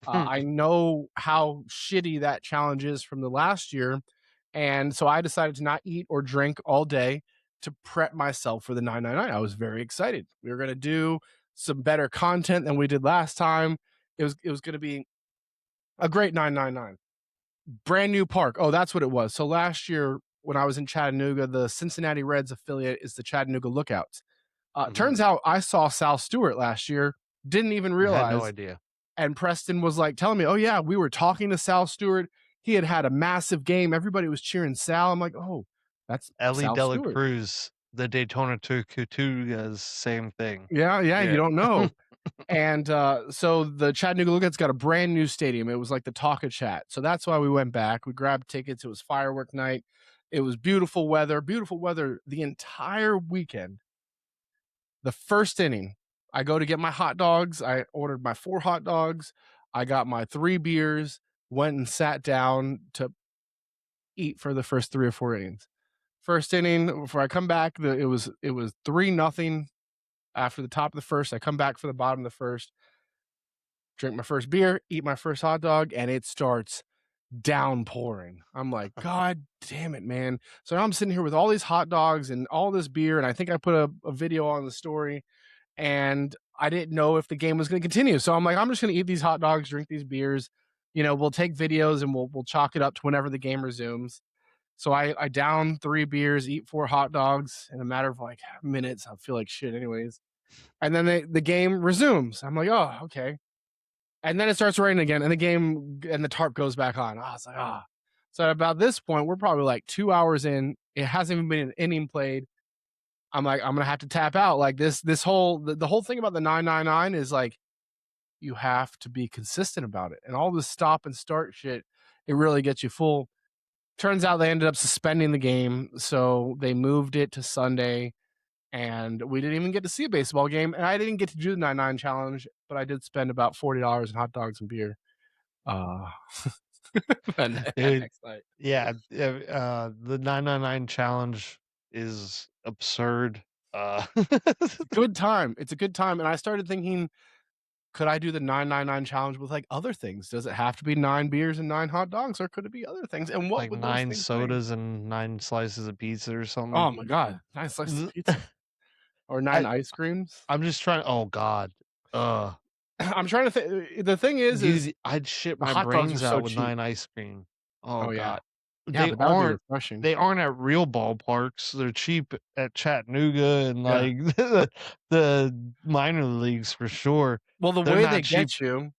I know how shitty that challenge is from the last year. And so I decided to not eat or drink all day to prep myself for the 999. I was very excited. We were going to do some better content than we did last time. It was going to be a great 999. Brand new park. Oh, that's what it was. So last year when I was in Chattanooga, the Cincinnati Reds affiliate is the Chattanooga Lookouts. Turns out I saw Sal Stewart last year. Didn't even realize. I had no idea. And Preston was like telling me, oh yeah, we were talking to Sal Stewart. He had a massive game. Everybody was cheering Sal. I'm like, oh, that's Ellie Sal Dela Stewart. Cruz, the Daytona Tortugas, same thing. Yeah, you don't know. And so the Chattanooga Lookouts got a brand new stadium. It was like the Talk of Chat. So that's why we went back. We grabbed tickets. It was firework night. It was beautiful weather the entire weekend. The first inning, I go to get my hot dogs. I ordered my 4 hot dogs. I got my 3 beers, went and sat down to eat for the first 3 or 4 innings. First inning, before I come back, it was 3-0 after the top of the first. I come back for the bottom of the first, drink my first beer, eat my first hot dog, and it starts downpouring. I'm like, God damn it, man. So now I'm sitting here with all these hot dogs and all this beer, and I think I put a video on the story, and I didn't know if the game was going to continue. So I'm like, I'm just going to eat these hot dogs, drink these beers. We'll take videos and we'll chalk it up to whenever the game resumes. So I down 3 beers, eat 4 hot dogs in a matter of like minutes. I feel like shit anyways. And then the game resumes. I'm like, oh, okay. And then it starts raining again, and the tarp goes back on. I was like, ah. So at about this point, we're probably like 2 hours in. It hasn't even been an inning played. I'm like, I'm gonna have to tap out. Like the whole thing about the 999 is like, you have to be consistent about it. And all this stop and start shit, it really gets you full. Turns out they ended up suspending the game, so they moved it to Sunday. and we didn't even get to see a baseball game. And I didn't get to do the 9-9 challenge, but I did spend about $40 in hot dogs and beer. That Dude, next night. yeah, the 999 challenge is absurd. It's a good time. It's a good time. And I started thinking, could I do the 999 challenge with like other things? Does it have to be 9 beers and 9 hot dogs, or could it be other things? And what like would those 9 things be? sodas and 9 slices of pizza or something. Oh my god, 9 slices of pizza. Or 9 ice creams. I'm just trying. Oh god. I'm trying to think. The thing is Dude, I'd shit the my hot dogs brains are so out with cheap. 9 ice cream. Oh yeah. god. Yeah, They but that would be aren't. refreshing. They aren't at real ballparks. They're cheap at Chattanooga and Yeah. like the minor leagues for sure. Well, the They're way not they cheap get you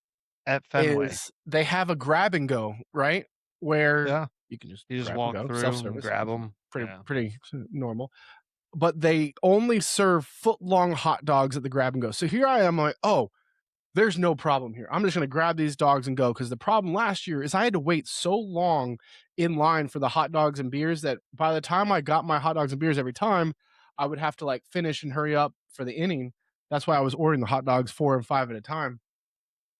at Fenway. is they have a grab and go, right? Where Yeah. you can just You just grab walk and go, through and self-service, grab them. pretty normal. But they only serve foot-long hot dogs at the grab and go. So here I am like, oh, there's no problem here. I'm just going to grab these dogs and go, because the problem last year is I had to wait so long in line for the hot dogs and beers that by the time I got my hot dogs and beers every time, I would have to like finish and hurry up for the inning. That's why I was ordering the hot dogs 4 and 5 at a time.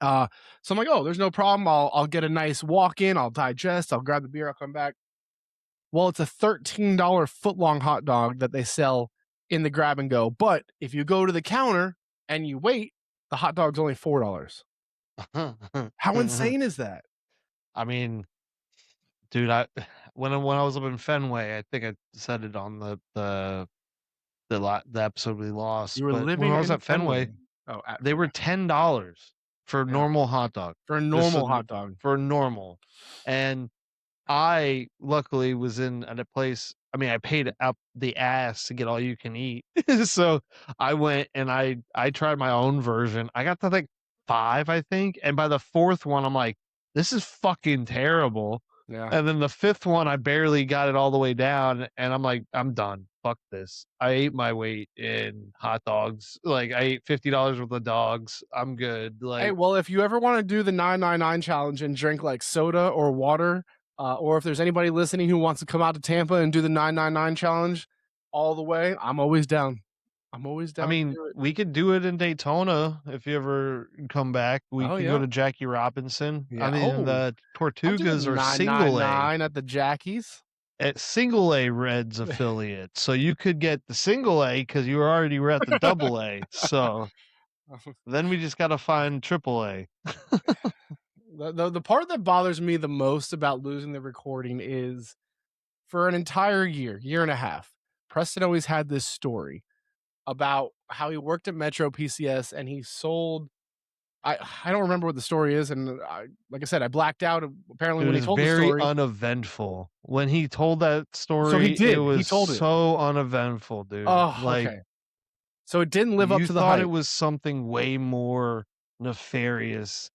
So I'm like, oh, there's no problem. I'll get a nice walk in. I'll digest. I'll grab the beer. I'll come back. Well, it's a $13 foot-long hot dog that they sell in the grab and go. But if you go to the counter and you wait, the hot dog's only $4. How insane is that? I mean, dude, when I was up in Fenway, I think I said it on the episode we lost. You were but living when I was in at Fenway, Oh, they were $10 for a normal hot dog. for a normal hot dog. For normal. And I luckily was at a place. I mean, I paid up the ass to get all you can eat. So I went and I tried my own version. I got to like 5, I think. And by the 4th one, I'm like, this is fucking terrible. Yeah. And then the 5th one, I barely got it all the way down. And I'm like, I'm done. Fuck this. I ate my weight in hot dogs. Like I ate $50 worth of dogs. I'm good. Like, hey, well, if you ever want to do the 999 challenge and drink like soda or water, or if there's anybody listening who wants to come out to Tampa and do the 999 challenge all the way, I'm always down. I'm always down. I mean, we could do it in Daytona if you ever come back. We can go to Jackie Robinson. Yeah. I mean, the Tortugas are single A at the Jackies. at single A Reds affiliate, so you could get the single A because you already were at the double A. So then we just got to find triple A. The part that bothers me the most about losing the recording is for an entire year and a half, Preston always had this story about how he worked at Metro PCS and he sold. I don't remember what the story is, and like I said, I blacked out. Apparently, when he told the story, very uneventful. When he told that story, so he did. It was he told it. so uneventful, dude. Oh, like, okay. So it didn't live up to the hype. You thought it was something way more nefarious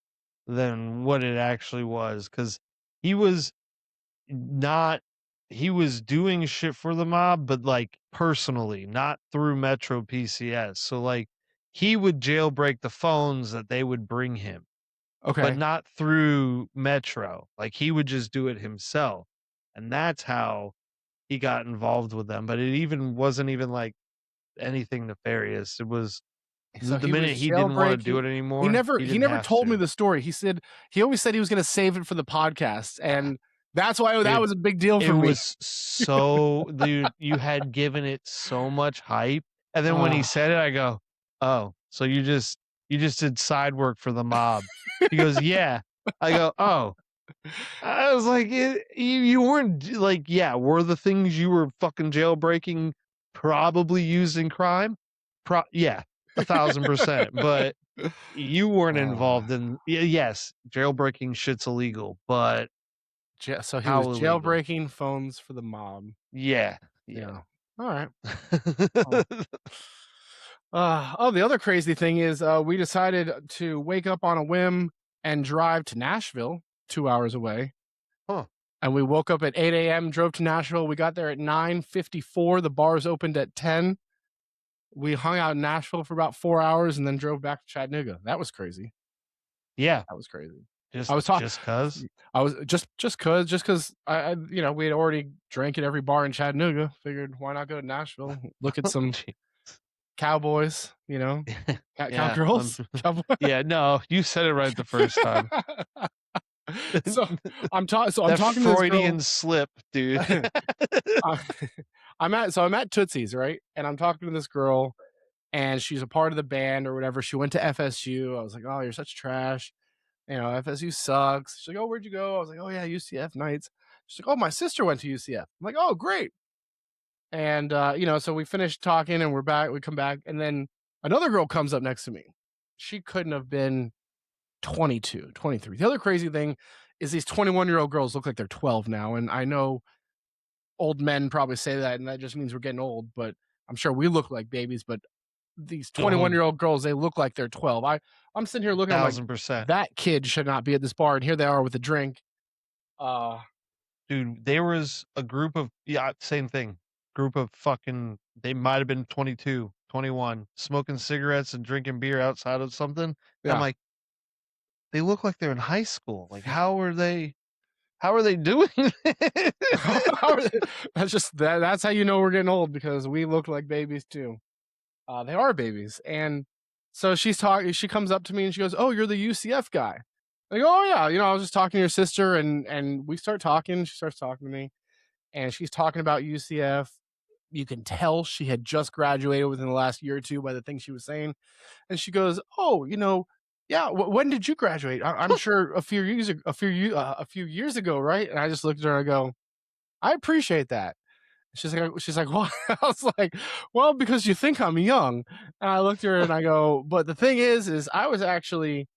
than what it actually was, because he was doing shit for the mob, but like personally, not through Metro PCS. So like he would jailbreak the phones that they would bring him, but not through Metro. Like he would just do it himself, and that's how he got involved with them. But it wasn't even like anything nefarious. It was the minute he didn't want to do it anymore. He never told me the story. He always said he was going to save it for the podcast, and that's why that was a big deal for me. It was so, dude, you had given it so much hype, and then when he said it, I go, "Oh, so you just did side work for the mob?" He goes, "Yeah." I go, "Oh." I was like, you weren't like, yeah, were the things you were fucking jailbreaking probably used in crime? Yeah, 1,000%. But you weren't involved in. Yes, jailbreaking shit's illegal, but so he was jailbreaking phones for the mob. Yeah. All right. The other crazy thing is we decided to wake up on a whim and drive to Nashville, 2 hours away. And we woke up at 8 a.m., drove to Nashville. We got there at 9:54. The bars opened at 10. We hung out in Nashville for about 4 hours and then drove back to Chattanooga. That was crazy. Yeah. That was crazy. Just because I we had already drank at every bar in Chattanooga. Figured why not go to Nashville, look at some cowboys, Yeah, cowgirls, cowboy. yeah. No, you said it right the first time. So I'm talking. So I'm That talking to this girl. Freudian slip, dude. Uh, I'm at Tootsie's, right? And I'm talking to this girl, and she's a part of the band or whatever. She went to FSU. I was like, oh, you're such trash. FSU sucks. She's like, oh, where'd you go? I was like, oh yeah, UCF Knights. She's like, oh, my sister went to UCF. I'm like, oh, great. And so we finished talking, and we're back. We come back, and then another girl comes up next to me. She couldn't have been 22, 23. The other crazy thing is these 21-year-old girls look like they're 12 now, and I know old men probably say that, and that just means we're getting old, but I'm sure we look like babies, but these 21-year-old girls, they look like they're 12. I'm sitting here looking, I'm like, 1000%. that kid should not be at this bar, and here they are with a drink. Dude, there was a group of same thing. Group of fucking, they might have been 22, 21, smoking cigarettes and drinking beer outside of something. Yeah. I'm like, they look like they're in high school. Like, how are they doing it? That's how you know we're getting old, because we look like babies too. They are babies. And so she comes up to me and she goes, oh, you're the UCF guy. I go, oh yeah, I was just talking to your sister, and we start talking. She starts talking to me, and she's talking about UCF. You can tell she had just graduated within the last year or two by the things she was saying. And she goes, oh, yeah, when did you graduate? I'm sure a few years ago, right? And I just looked at her and I go, I appreciate that. She's like, what? I was like, well, because you think I'm young. And I looked at her and I go, but the thing is I was actually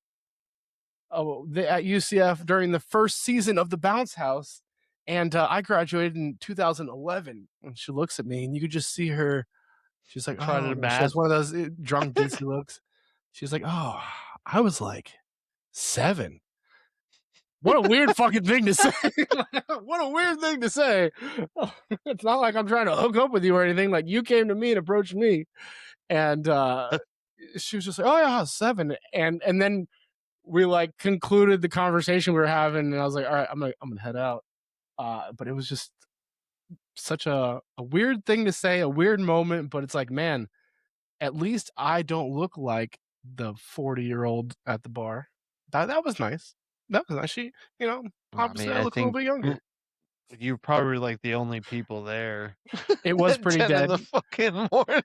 at UCF during the first season of the Bounce House, and I graduated in 2011. And she looks at me, and you could just see her. She's like, Trying to she math. has one of those drunk ditzy looks. She's like, oh, I was like 7. What a weird fucking thing to say. What a weird thing to say. It's not like I'm trying to hook up with you or anything. Like, you came to me and approached me. And she was just like, oh yeah, 7. And then we like concluded the conversation we were having, and I was like, all right, I'm gonna head out. But it was just such a weird thing to say, a weird moment, but it's like, man, at least I don't look like the 40-year-old at the bar. That was nice. That was nice. She, obviously I look a little bit younger. You probably were like the only people there. It was pretty 10 dead in the fucking morning.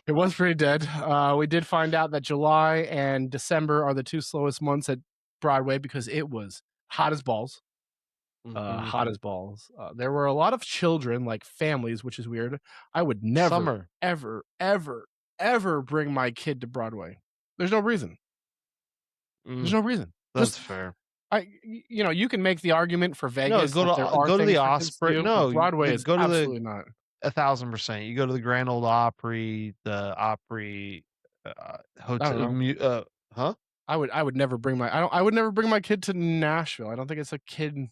It was pretty dead. We did find out that July and December are the 2 slowest months at Broadway because it was hot as balls. Hot as balls. There were a lot of children, like families, which is weird. I would never, ever, ever, ever bring my kid to Broadway. There's no reason. There's no reason. That's fair. You can make the argument for Vegas. No, go to the Osprey. No, Broadway is absolutely not. 1,000%. You go to the Grand Ole Opry, the Opry hotel. Huh? I would never bring I would never bring my kid to Nashville. I don't think it's a kid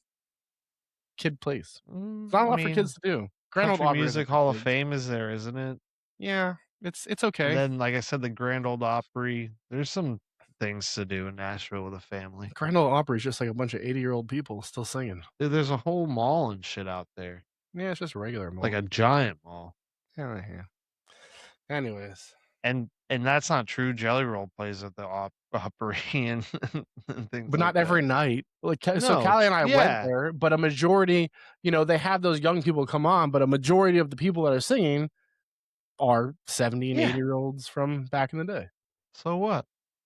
place. It's not a lot for kids to do. Grand Ole Opry Music Hall of Fame is there, isn't it? Yeah, it's okay. And then, like I said, the Grand Ole Opry. There's some things to do in Nashville with a family. Grand Ole Opry is just like a bunch of 80-year-old people still singing. Dude, there's a whole mall and shit out there. Yeah, it's just a regular mall. Like a giant mall. Yeah. Anyways. And that's not true. Jelly Roll plays at the Opry and things. But not every night. So Callie and I went there, but a majority, they have those young people come on, but a majority of the people that are singing are 70 and 80-year-olds from back in the day. So what?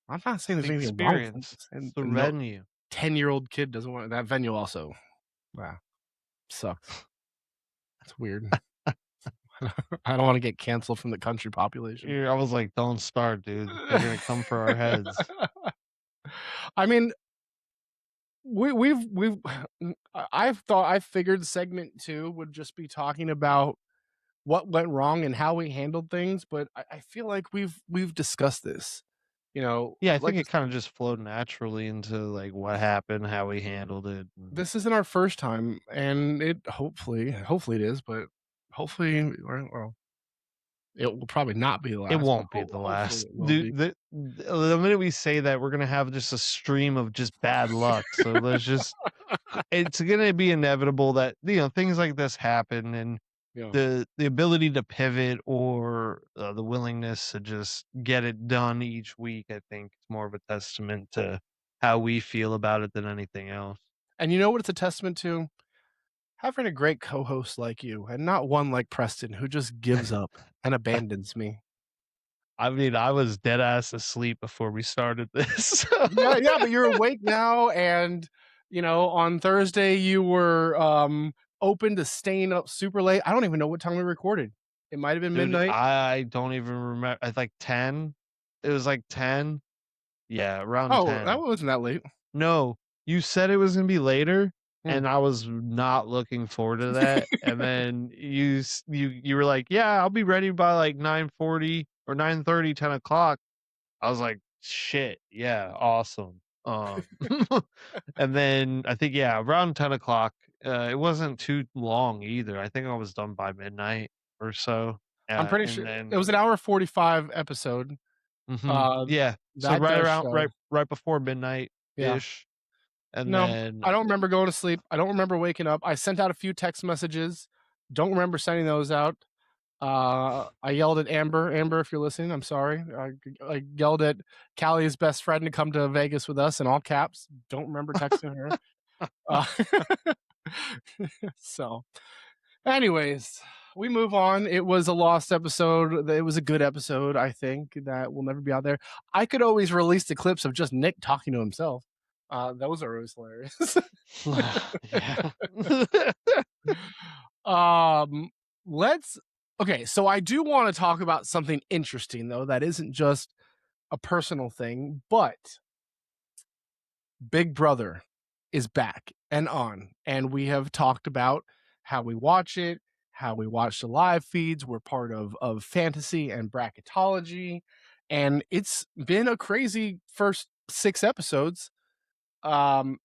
I'm not saying there's anything wrong with it. And the venue. 10-year-old kid doesn't want that venue also. Wow. Sucks. That's weird. I don't want to get canceled from the country population. I was like, don't start, dude. They're gonna come for our heads. I mean, I figured segment 2 would just be talking about what went wrong and how we handled things, but I feel like we've discussed this. Yeah, I think it kind of just flowed naturally into like what happened, how we handled it. This isn't our first time, and it hopefully it is, but hopefully, well, it will probably not be the last. It won't be the last. The minute we say that, we're gonna have just a stream of just bad luck. So there's just it's gonna be inevitable that things like this happen, and Yeah. the ability to pivot or the willingness to just get it done each week, I think it's more of a testament to how we feel about it than anything else. And you know what it's a testament to? Having a great co-host like you, and not one like Preston who just gives up and abandons me. I mean, I was dead ass asleep before we started this. Yeah, yeah, but you're awake now, and, on Thursday, you were, open to staying up super late. I don't even know what time we recorded. It might have been Dude, midnight. I don't even remember. It's like 10. It was like 10. Yeah, around Oh, that 10. wasn't that late. No, you said it was gonna be later, Hmm. and I was not looking forward to that, and then you were like, "Yeah, I'll be ready by, like, 9:40 or 9:30, 10 o'clock." I was like, "Shit, yeah, awesome." And then I think, yeah, around 10 o'clock, it wasn't too long either. I think I was done by midnight or so, I'm pretty and sure it was then an hour 45 episode, uh, yeah, so that does show. right before Yeah. midnight-ish, and No, then I don't remember going to sleep. I don't remember waking up. I sent out a few text messages. Don't remember sending those out. I yelled at Amber. Amber, if you're listening, I'm sorry. I yelled at Callie's best friend to come to Vegas with us in all caps. Don't remember texting her. Uh, so, anyways, we move on. It was a lost episode. It was a good episode, I think, that will never be out there. I could always release the clips of just Nick talking to himself. Those are always hilarious. yeah. um, let's. Okay, so I do want to talk about something interesting though that isn't just a personal thing, but Big Brother is back and on, and we have talked about how we watch it, how we watch the live feeds. We're part of fantasy and bracketology, and it's been a crazy first 6 episodes. Um,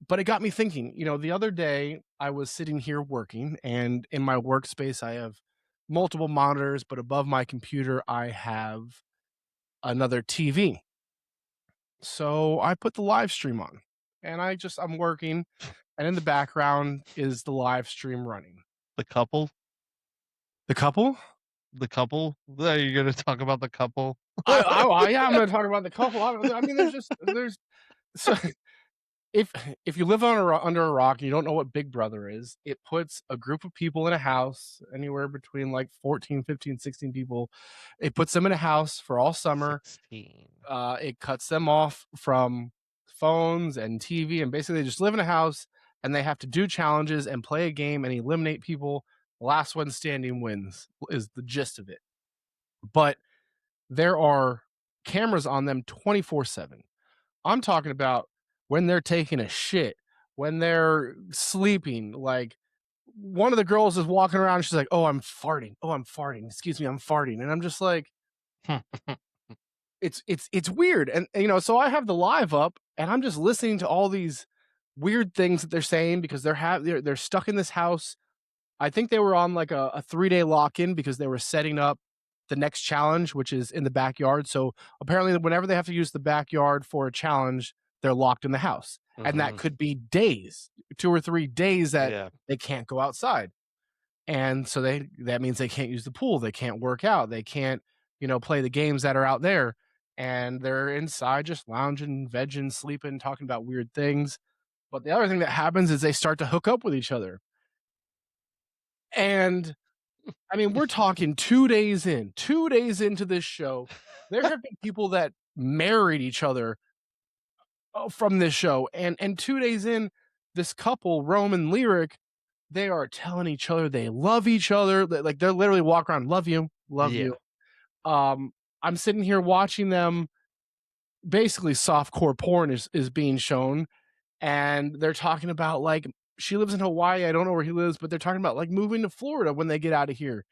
but it got me thinking. The other day I was sitting here working, and in my workspace I have multiple monitors, but above my computer I have another TV. So I put the live stream on, and I'm working, and in the background is the live stream running. The couple? The couple? The couple? Are you gonna talk about the couple? Yeah, I'm going to talk about the couple. I mean, there's so if you live under a rock and you don't know what Big Brother is, it puts a group of people in a house, anywhere between like 14, 15, 16 people. It puts them in a house for all summer. 16. It cuts them off from phones and TV, and basically they just live in a house and they have to do challenges and play a game and eliminate people. The last one standing wins is the gist of it. But there are cameras on them 24/7. I'm talking about when they're taking a shit, when they're sleeping. Like, one of the girls is walking around, she's like, "Oh, I'm farting. Oh, I'm farting. Excuse me, I'm farting." And I'm just like, it's weird. And so I have the live up and I'm just listening to all these weird things that they're saying because they're stuck in this house. I think they were on like a 3-day lock-in because they were setting up the next challenge, which is in the backyard. So apparently whenever they have to use the backyard for a challenge, they're locked in the house. And that could be days, 2 or 3 days that Yeah. they can't go outside. And so that means they can't use the pool, they can't work out, they can't, play the games that are out there. And they're inside just lounging, vegging, sleeping, talking about weird things. But the other thing that happens is they start to hook up with each other. And I mean, we're talking 2 days into this show. There have been people that married each other from this show. And 2 days in, this couple, Rome and Lyric, they are telling each other they love each other. Like, they're literally walking around, love you, love Yeah. you. I'm sitting here watching them. Basically, softcore porn is being shown, and they're talking about, like, she lives in Hawaii. I don't know where he lives, but they're talking about like moving to Florida when they get out of here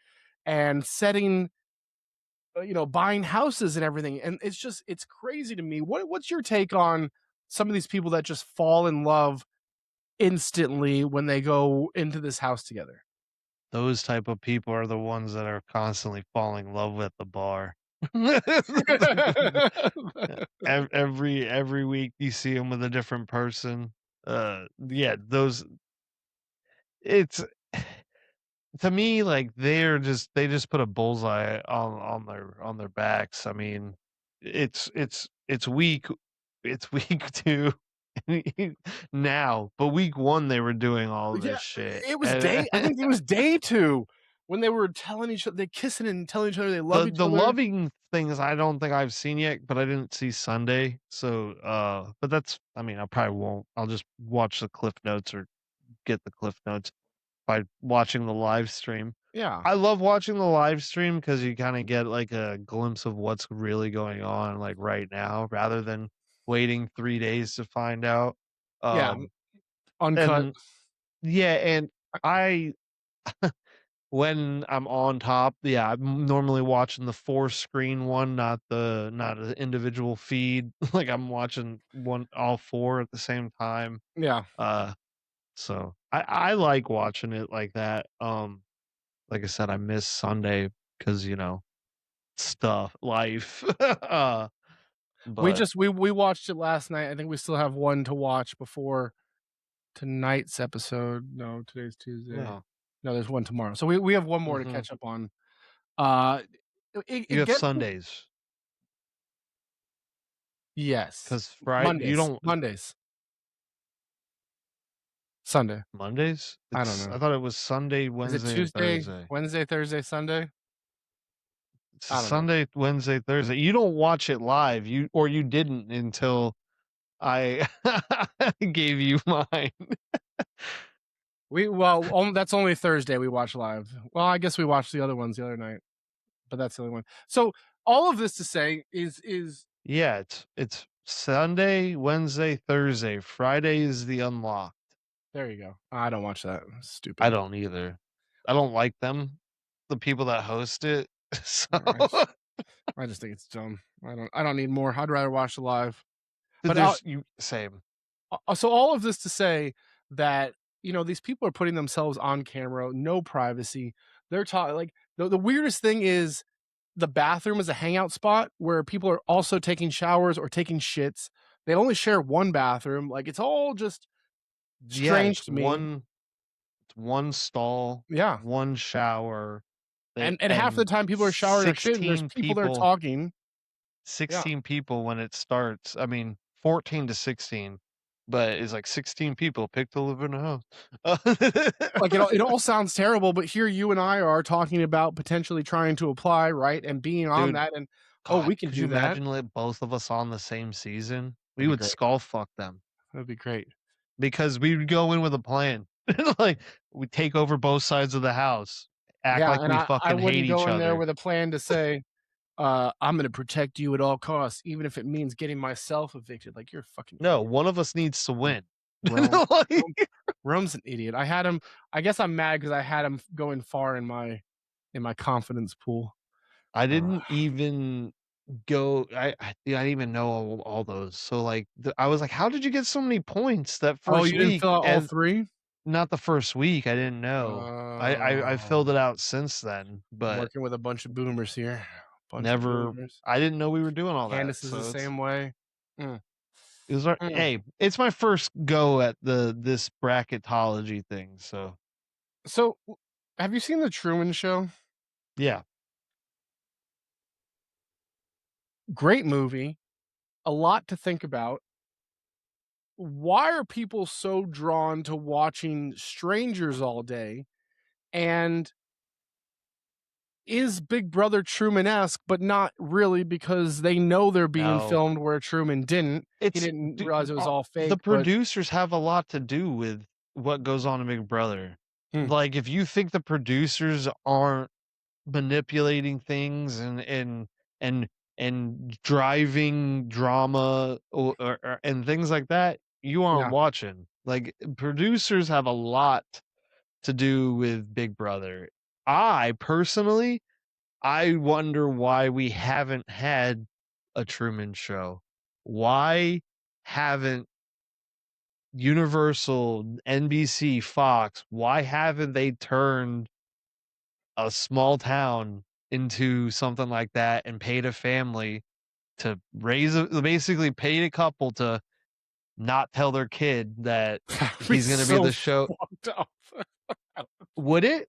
and setting, buying houses and everything. And it's crazy to me. What's your take on some of these people that just fall in love instantly when they go into this house together? Those type of people are the ones that are constantly falling in love at the bar. Every week you see them with a different person. Yeah, those it's to me, like they just put a bullseye on their backs. I mean, it's week it's week 2 now, but week 1 they were doing all Yeah, this shit. it was day. I think it was day 2 when they were telling each other, they kissing and telling each other they love each The other. loving things I don't think I've seen yet, but I didn't see Sunday. So but that's, I mean, I probably won't. I'll just watch the cliff notes or get the cliff notes by watching the live stream. Yeah, I love watching the live stream because you kind of get like a glimpse of what's really going on like right now rather than waiting 3 days to find out. yeah, Um uncut. and yeah, and I when I'm on top, yeah, I'm normally watching the 4 screen one, not an individual feed. Like I'm watching all 4 at the same time. Yeah, Uh so I like watching it like that. Like I said, I miss Sunday because, stuff, life. we But just we watched it last night. I think we still have one to watch before tonight's episode. No, today's Tuesday. no. No, there's one tomorrow. So we have one more to Mhm. catch up on. Uh, You it have gets Sundays yes, because Friday you don't Mondays, Sunday. Mondays? I don't It's know. I thought it was Sunday, Is it Wednesday, and Tuesday, Thursday. Wednesday, Thursday, Sunday? It's a I don't know. Sunday, Wednesday, Thursday. You don't watch it live. You didn't until I gave you mine. That's only Thursday we watch live. Well, I guess we watched the other ones the other night, but that's the only one. So all of this to say is Yeah, it's Sunday, Wednesday, Thursday. Friday is the unlocked. there you go. I don't watch that. I Stupid. don't either. I don't like them, the people that host it. So I just think it's dumb. I don't need more. I'd rather watch it live. But there's you same. so all of this to say that these people are putting themselves on camera, no privacy. They're talking like the weirdest thing is the bathroom is a hangout spot where people are also taking showers or taking shits. They only share one bathroom. Like it's all just Yeah, strange to me. It's one stall, Yeah, one shower, and half the time people are showering or shitting. There's 16 people there people, talking. Yeah, 16 people when it starts. I mean, 14 to 16, but it's like 16 people pick to live in a house. like it all sounds terrible, but here you and I are talking about potentially trying to apply, right, and being on Dude, that, and God, we can could you do that. imagine like both of us on the same season? We That'd be would great. skull fuck them That'd be great. because we would go in with a plan. Like we take over both sides of the house, act Yeah, like and we I fucking hate wouldn't go each in there other. with a plan to say, I'm gonna protect you at all costs, even if it means getting myself evicted. Like you're a fucking No, idiot. one of us needs to win. Rome, Like, Rome's an idiot. I had him. I guess I'm mad because I had him going far in my confidence pool. I didn't even go. I didn't even know all those. So like, I was like, how did you get so many points that Oh, first you didn't week? fill out all And 3? not the first week. I didn't know. I filled Oh, it out since then, I'm but working with a bunch of boomers here. Bunch of never. boomers. I didn't know we were doing all that. Candace is the So same way. Mm, it was mm. hey, it's my first go at this bracketology thing. So So, have you seen the Truman Show? yeah, Great movie. A lot to think about. Why are people so drawn to watching strangers all day? And is Big Brother Truman-esque, but not really because they know they're being no, filmed where Truman didn't. He it's didn't realize it was all the fake, but producers have a lot to do with what goes on in Big Brother. Hmm. Like if you think the producers aren't manipulating things and and driving drama and things like that, you aren't yeah. watching. Like producers have a lot to do with Big Brother. I personally, I wonder why we haven't had a Truman Show. Why haven't Universal, NBC, Fox, why haven't they turned a small town into something like that and paid a family to basically paid a couple to not tell their kid that That'd be he's going to be so the show? fucked up. Would it?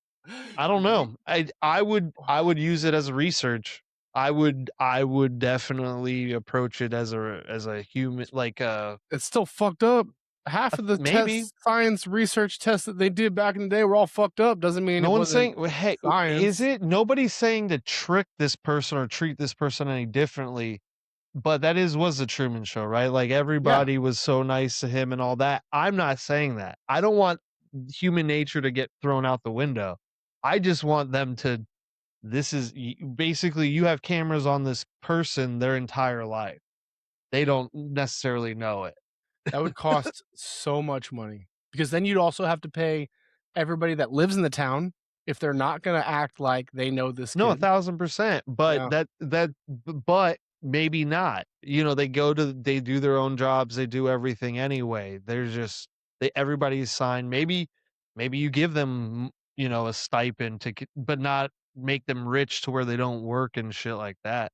I don't know. I would use it as a research. I would definitely approach it as a human, like It's still fucked up. Half of the maybe. science research tests that they did back in the day were all fucked up. Doesn't mean No it one's wasn't saying, hey, is science. it? Nobody's saying to trick this person or treat this person any differently. But that was the Truman Show, right? Like everybody was so nice to him and all that. I'm not saying that. I don't want human nature to get thrown out the window. I just want them to. Basically, you have cameras on this person their entire life. They don't necessarily know it. That would cost so much money, because then you'd also have to pay everybody that lives in the town if they're not going to act like they know this No, kid. 1,000%. But Yeah. but maybe not. You know, they do their own jobs. They do everything anyway. They're just everybody's signed. Maybe you give them, you know, a stipend but not make them rich to where they don't work and shit like that.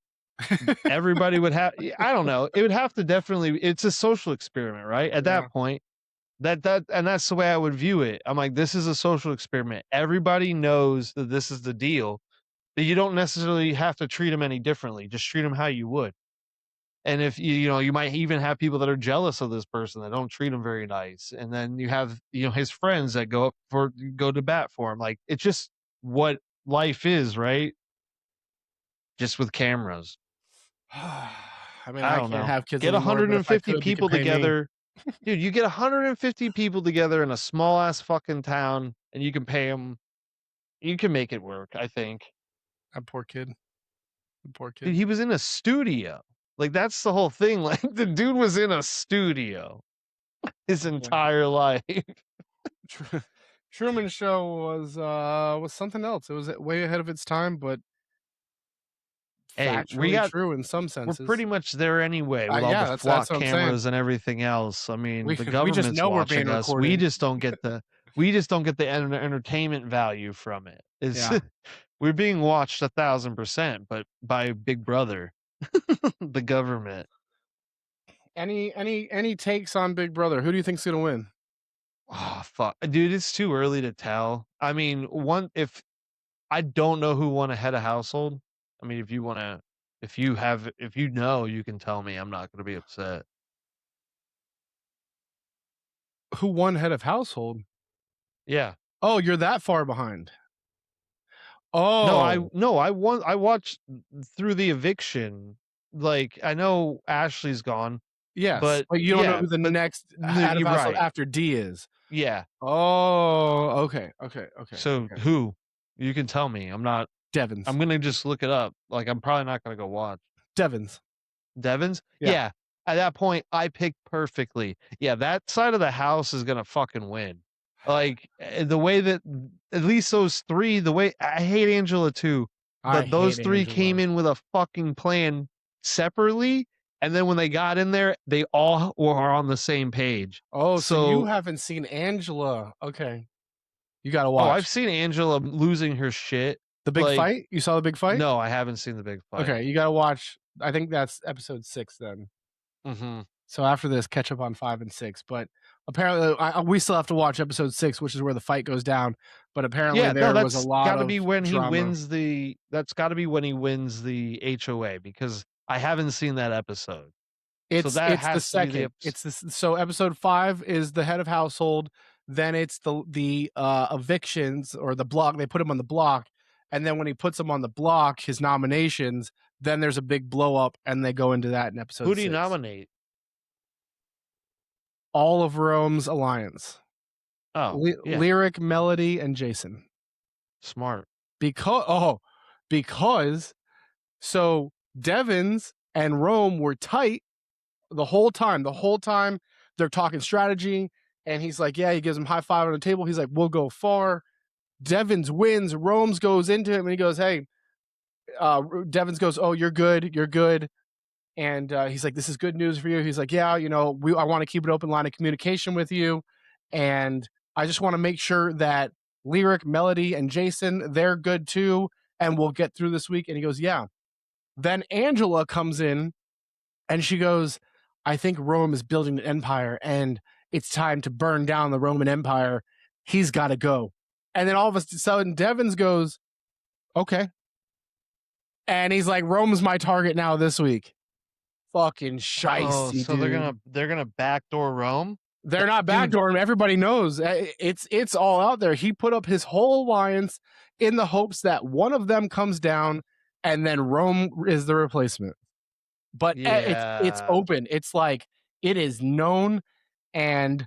Everybody would have. I don't know. It would have to definitely. It's a social experiment, right? At Yeah. that point, and that's the way I would view it. I'm like, this is a social experiment. Everybody knows that this is the deal. That you don't necessarily have to treat them any differently. Just treat them how you would. And if you know, you might even have people that are jealous of this person that don't treat him very nice, and then you have, you know, his friends that go to bat for him. Like, it's just what life is, right? Just with cameras. I mean, I I don't can't know. have kids Get anymore, but if I 150 could, you could people pay me. together. Dude, you get 150 people together in a small ass fucking town, and you can pay them. You can make it work, I think. That poor kid. The poor kid. Dude, he was in a studio. Like, that's the whole thing. Like, the dude was in a studio his entire life. Truman Show was something else. It was way ahead of its time, but Hey, factually true in some we're senses. pretty much there anyway with all Yeah, the that's flock what I'm saying. cameras and everything else. I mean, We the just government's know we're being watching us. recorded. We just don't get the entertainment value from it. It's Yeah. we're being watched 1,000%, but by Big Brother, the government. Any takes on Big Brother? Who do you think's gonna win? Oh fuck, dude! It's too early to tell. I mean, if I don't know who won a head of household. I mean, if you know, you can tell me. I'm not going to be upset. Who won head of household? Yeah. Oh, you're that far behind. No, Oh, I watched through the eviction. Like, I know Ashley's gone. yes, But you don't know who the next head of you're household right. after D is. Yeah. Oh, okay. So who? You can tell me. I'm Devins. gonna just look it up. Like, I'm probably not gonna go watch. Devins. Yeah. At that point, I picked perfectly. Yeah, that side of the house is gonna fucking win. Like, the way that at least those three, the way I hate Angela too, but those three came in with a fucking plan separately, and then when they got in there, they all were on the same page. Oh, so you haven't seen Angela. Okay. You gotta watch. Oh, I've seen Angela losing her shit. The big fight? You saw the big fight? No, I haven't seen the big fight. Okay, you gotta watch. I think that's episode 6 then. Mm-hmm. So after this, catch up on 5 and 6. But apparently, we still have to watch episode 6, which is where the fight goes down. But apparently, there was a lot of gotta be when drama. he wins the. That's got to be when he wins the HOA, because I haven't seen that episode. It's the second. So episode 5 is the head of household. Then it's the evictions, or the block. They put him on the block, and then when he puts him on the block, his nominations. Then there's a big blow up, and they go into that in episode 6. Who do you nominate? All of Rome's alliance. Oh, yeah. Lyric, Melody, and Jason. Smart. Because so Devins and Rome were tight the whole time. The whole time they're talking strategy, and he's like, yeah, he gives him high five on the table. He's like, we'll go far. Devins wins. Rome's goes into him, and he goes, hey, Devins goes, oh, you're good. And he's like, this is good news for you. He's like, yeah, you know, I want to keep an open line of communication with you. And I just want to make sure that Lyric, Melody, and Jason, they're good too. And we'll get through this week. And he goes, yeah. Then Angela comes in and she goes, I think Rome is building an empire and it's time to burn down the Roman Empire. He's got to go. And then all of a sudden, Devins goes, okay. And he's like, Rome's my target now this week. Fucking shicey, so dude. they're gonna backdoor Rome. They're not Dude. backdooring. Everybody knows it's all out there. He put up his whole alliance in the hopes that one of them comes down, and then Rome is the replacement. But it's Yeah, open. It's like it is known, and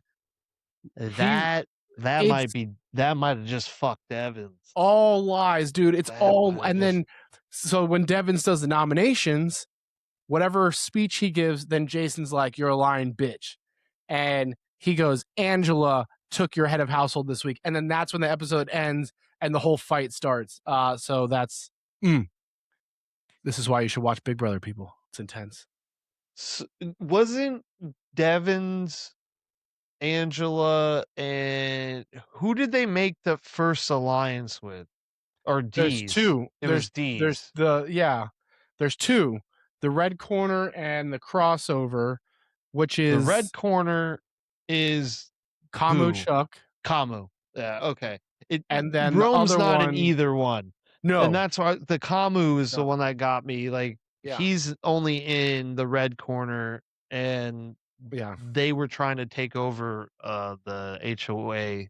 that it's might have just fucked Evans. all lies, dude. It's That all, might have and just- then so when Devins does the nominations, whatever speech he gives, then Jason's like, "You're a lying bitch," and he goes, "Angela took your head of household this week," and then that's when the episode ends and the whole fight starts. So that's this is why you should watch Big Brother, people. It's intense. Wasn't Devins, Angela, and who did they make the first alliance with? Or D's? There's two. It was D's. There's two. The red corner and the crossover, which is the red corner is Kamu who? Chuck. Kamu. Yeah, okay. And then Rome's the other not one, in either one. No. And that's why the Kamu is the No. one that got me. Like Yeah. he's only in the red corner, and Yeah. they were trying to take over the HOA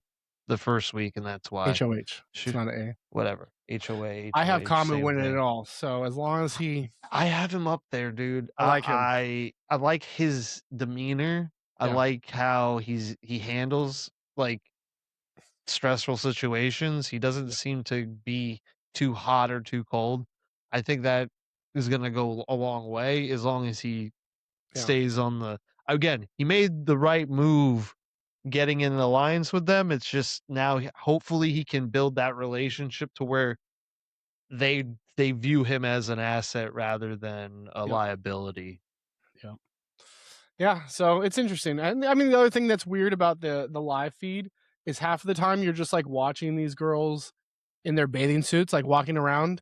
the first week, and that's why HOH. It's not an A. whatever. HOA. I have HOH, Kamu same winning thing. it all. So as long as he I have him up there, dude. I like him. I like his demeanor. I Yeah. like how he handles like stressful situations. He doesn't seem to be too hot or too cold. I think that is gonna go a long way as long as he Yeah. stays on the. Again, he made the right move getting in an alliance with them. It's just now hopefully he can build that relationship to where they view him as an asset rather than a liability. Yeah, so it's interesting. And I mean, the other thing that's weird about the live feed is half of the time you're just like watching these girls in their bathing suits, like walking around,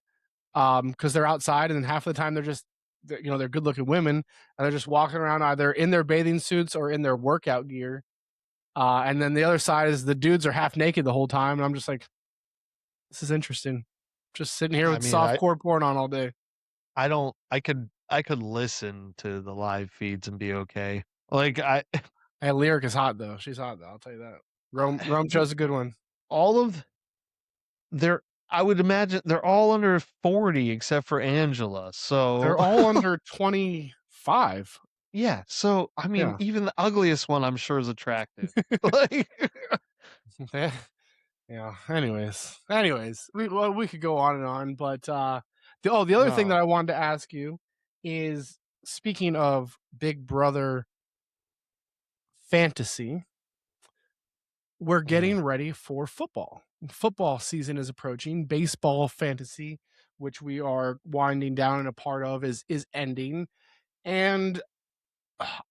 because they're outside, and then half of the time they're good looking women, and they're just walking around either in their bathing suits or in their workout gear. And then the other side is the dudes are half naked the whole time, and I'm just like, this is interesting. Just sitting here with softcore porn on all day. I could listen to the live feeds and be okay. Like Hey, Lyric is hot though. She's hot though. I'll tell you that. Rome chose a good one. All of I would imagine they're all under 40 except for Angela. So they're all under 25. Yeah. So I mean, even the ugliest one I'm sure is attractive. Like yeah. Anyways, we could go on and on, but the other thing that I wanted to ask you is, speaking of Big Brother fantasy, we're getting ready for football. Football season is approaching. Baseball fantasy, which we are winding down and a part of, is ending. And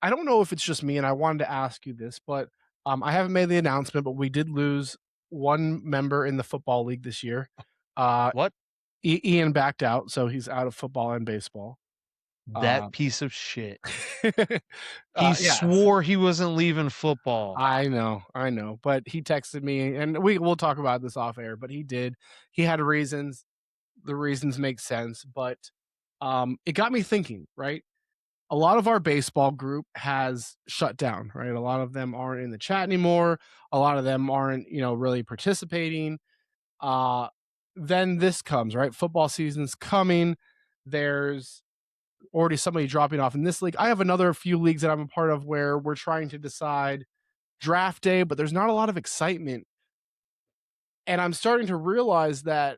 I don't know if it's just me, and I wanted to ask you this, but I haven't made the announcement, but we did lose one member in the football league this year. What? Ian backed out, so he's out of football and baseball. That piece of shit. He swore he wasn't leaving football. I know, but he texted me, and we'll talk about this off air, but he did. He had reasons. The reasons make sense, but it got me thinking, right? A lot of our baseball group has shut down, right? A lot of them aren't in the chat anymore. A lot of them aren't, really participating. Then this comes, right? Football season's coming. There's already somebody dropping off in this league. I have another few leagues that I'm a part of where we're trying to decide draft day, but there's not a lot of excitement. And I'm starting to realize that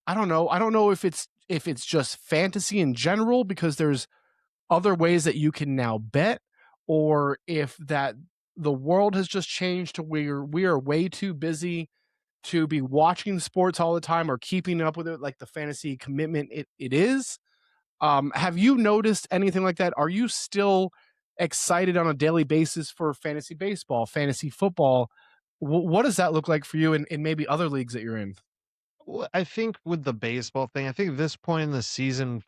I don't know if it's just fantasy in general, because there's other ways that you can now bet, or if that the world has just changed to where we are way too busy to be watching sports all the time or keeping up with it like the fantasy commitment it is. Have you noticed anything like that? Are you still excited on a daily basis for fantasy baseball, fantasy football? What does that look like for you in maybe other leagues that you're in? Well, I think with the baseball thing, I think at this point in the season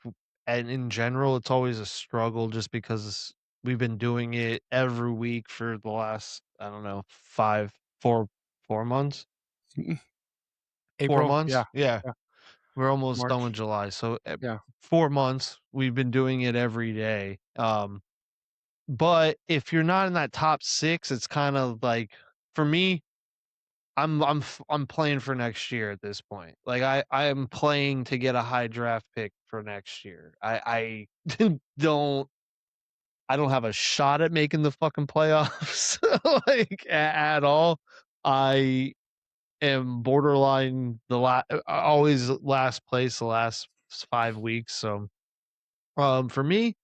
and in general, it's always a struggle just because we've been doing it every week for the last, I don't know, 4 months. 4 April. months? Yeah. Yeah. We're almost done March. with July. So Yeah. 4 months, we've been doing it every day. But if you're not in that top 6, it's kind of like for me, I'm playing for next year at this point. Like I am playing to get a high draft pick for next year. I don't I don't have a shot at making the fucking playoffs like at all. I am borderline always last place the last 5 weeks. So for me,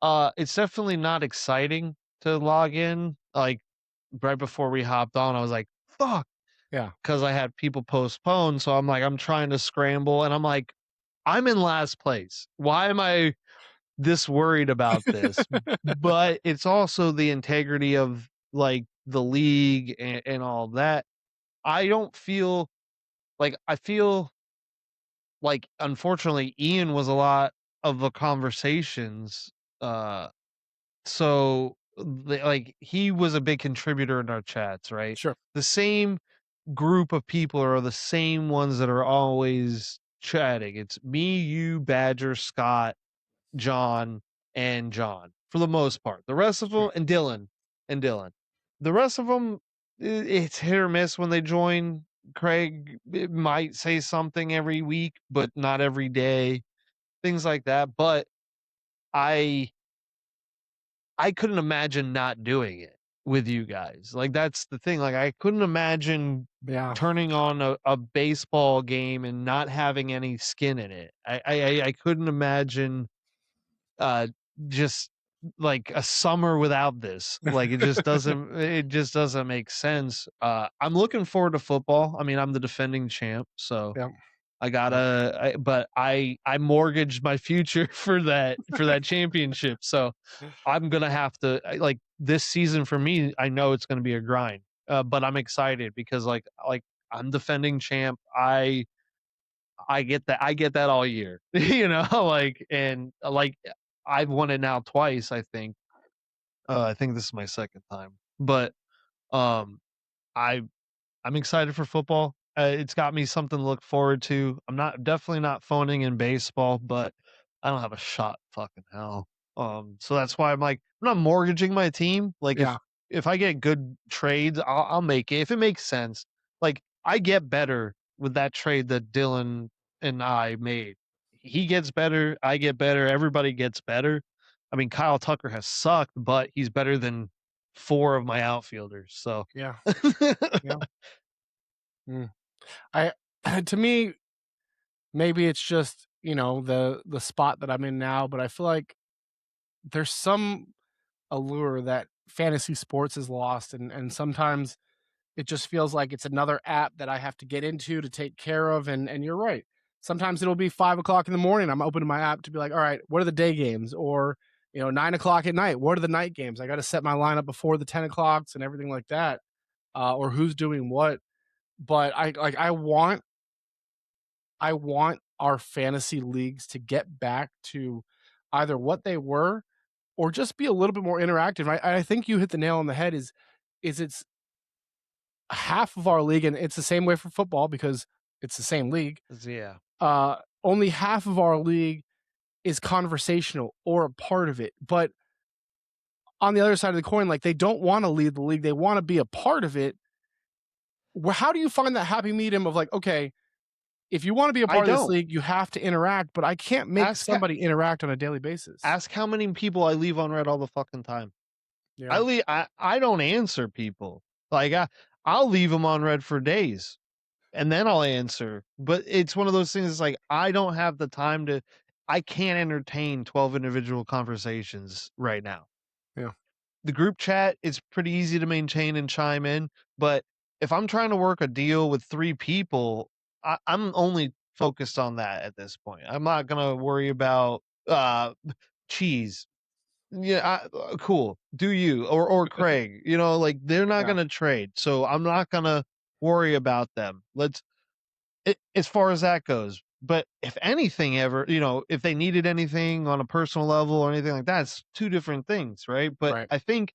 it's definitely not exciting to log in. Like right before we hopped on, I was like, fuck, Yeah. because I had people postpone. So I'm like, I'm trying to scramble and I'm like, I'm in last place. Why am I this worried about this? But it's also the integrity of like the league and all that. I don't feel I feel like unfortunately Ian was a lot of the conversations. Uh like he was a big contributor in our chats, right? Sure. The same group of people are the same ones that are always chatting. It's me, you, Badger, Scott, John, and John for the most part. The rest of Sure. them, and Dylan. The rest of them, it's hit or miss when they join. Craig might say something every week, but not every day. Things like that. But I I couldn't imagine not doing it with you guys. Like that's the thing. Like I couldn't imagine Yeah. turning on a baseball game and not having any skin in it. I couldn't imagine uh just like a summer without this. Like it just doesn't make sense. I'm looking forward to football. I mean, I'm the defending champ, so Yeah. I gotta but I mortgaged my future for that championship. So I'm gonna have to like this season for me. I know it's gonna be a grind, but I'm excited because like I'm defending champ. I get that all year, you know. Like and like I've won it now twice. I think this is my second time, but um I I'm excited for football. It's got me something to look forward to. I'm not definitely not phoning in baseball, but I don't have a shot. Fucking hell. So that's why I'm like, I'm not mortgaging my team. Like Yeah. if I get good trades, I'll make it if it makes sense. Like I get better with that trade that Dylan and I made. He gets better. I get better. Everybody gets better. I mean, Kyle Tucker has sucked, but he's better than 4 of my outfielders. So Yeah. Yeah. Mm. I to me, maybe it's just, the spot that I'm in now, but I feel like there's some allure that fantasy sports is lost, and sometimes it just feels like it's another app that I have to get into to take care of. And you're right. Sometimes it'll be 5 o'clock in the morning. I'm opening my app to be like, all right, what are the day games? Or 9 o'clock at night. What are the night games? I got to set my lineup before the 10 o'clocks and everything like that, or who's doing what. But I want our fantasy leagues to get back to either what they were or just be a little bit more interactive. I think you hit the nail on the head. Is it's half of our league, and it's the same way for football because it's the same league. yeah. Only half of our league is conversational or a part of it. But on the other side of the coin, like they don't want to lead the league; they want to be a part of it. How do you find that happy medium of like, okay, if you want to be a I part of this don't. league, you have to interact, but I can't make somebody interact on a daily basis. Ask how many people I leave on red all the fucking time. Yeah, I don't answer people. Like I'll leave them on red for days and then I'll answer. But it's one of those things. It's like I don't have the time to. I can't entertain 12 individual conversations right now. yeah, The group chat is pretty easy to maintain and chime in, but if I'm trying to work a deal with 3 people, I'm only focused on that at this point. I'm not gonna worry about cheese. Yeah, cool. Do you or Craig? Like they're not yeah, gonna trade, so I'm not gonna worry about them. As far as that goes. But if anything ever, if they needed anything on a personal level or anything like that, it's 2 different things, right? But right. I think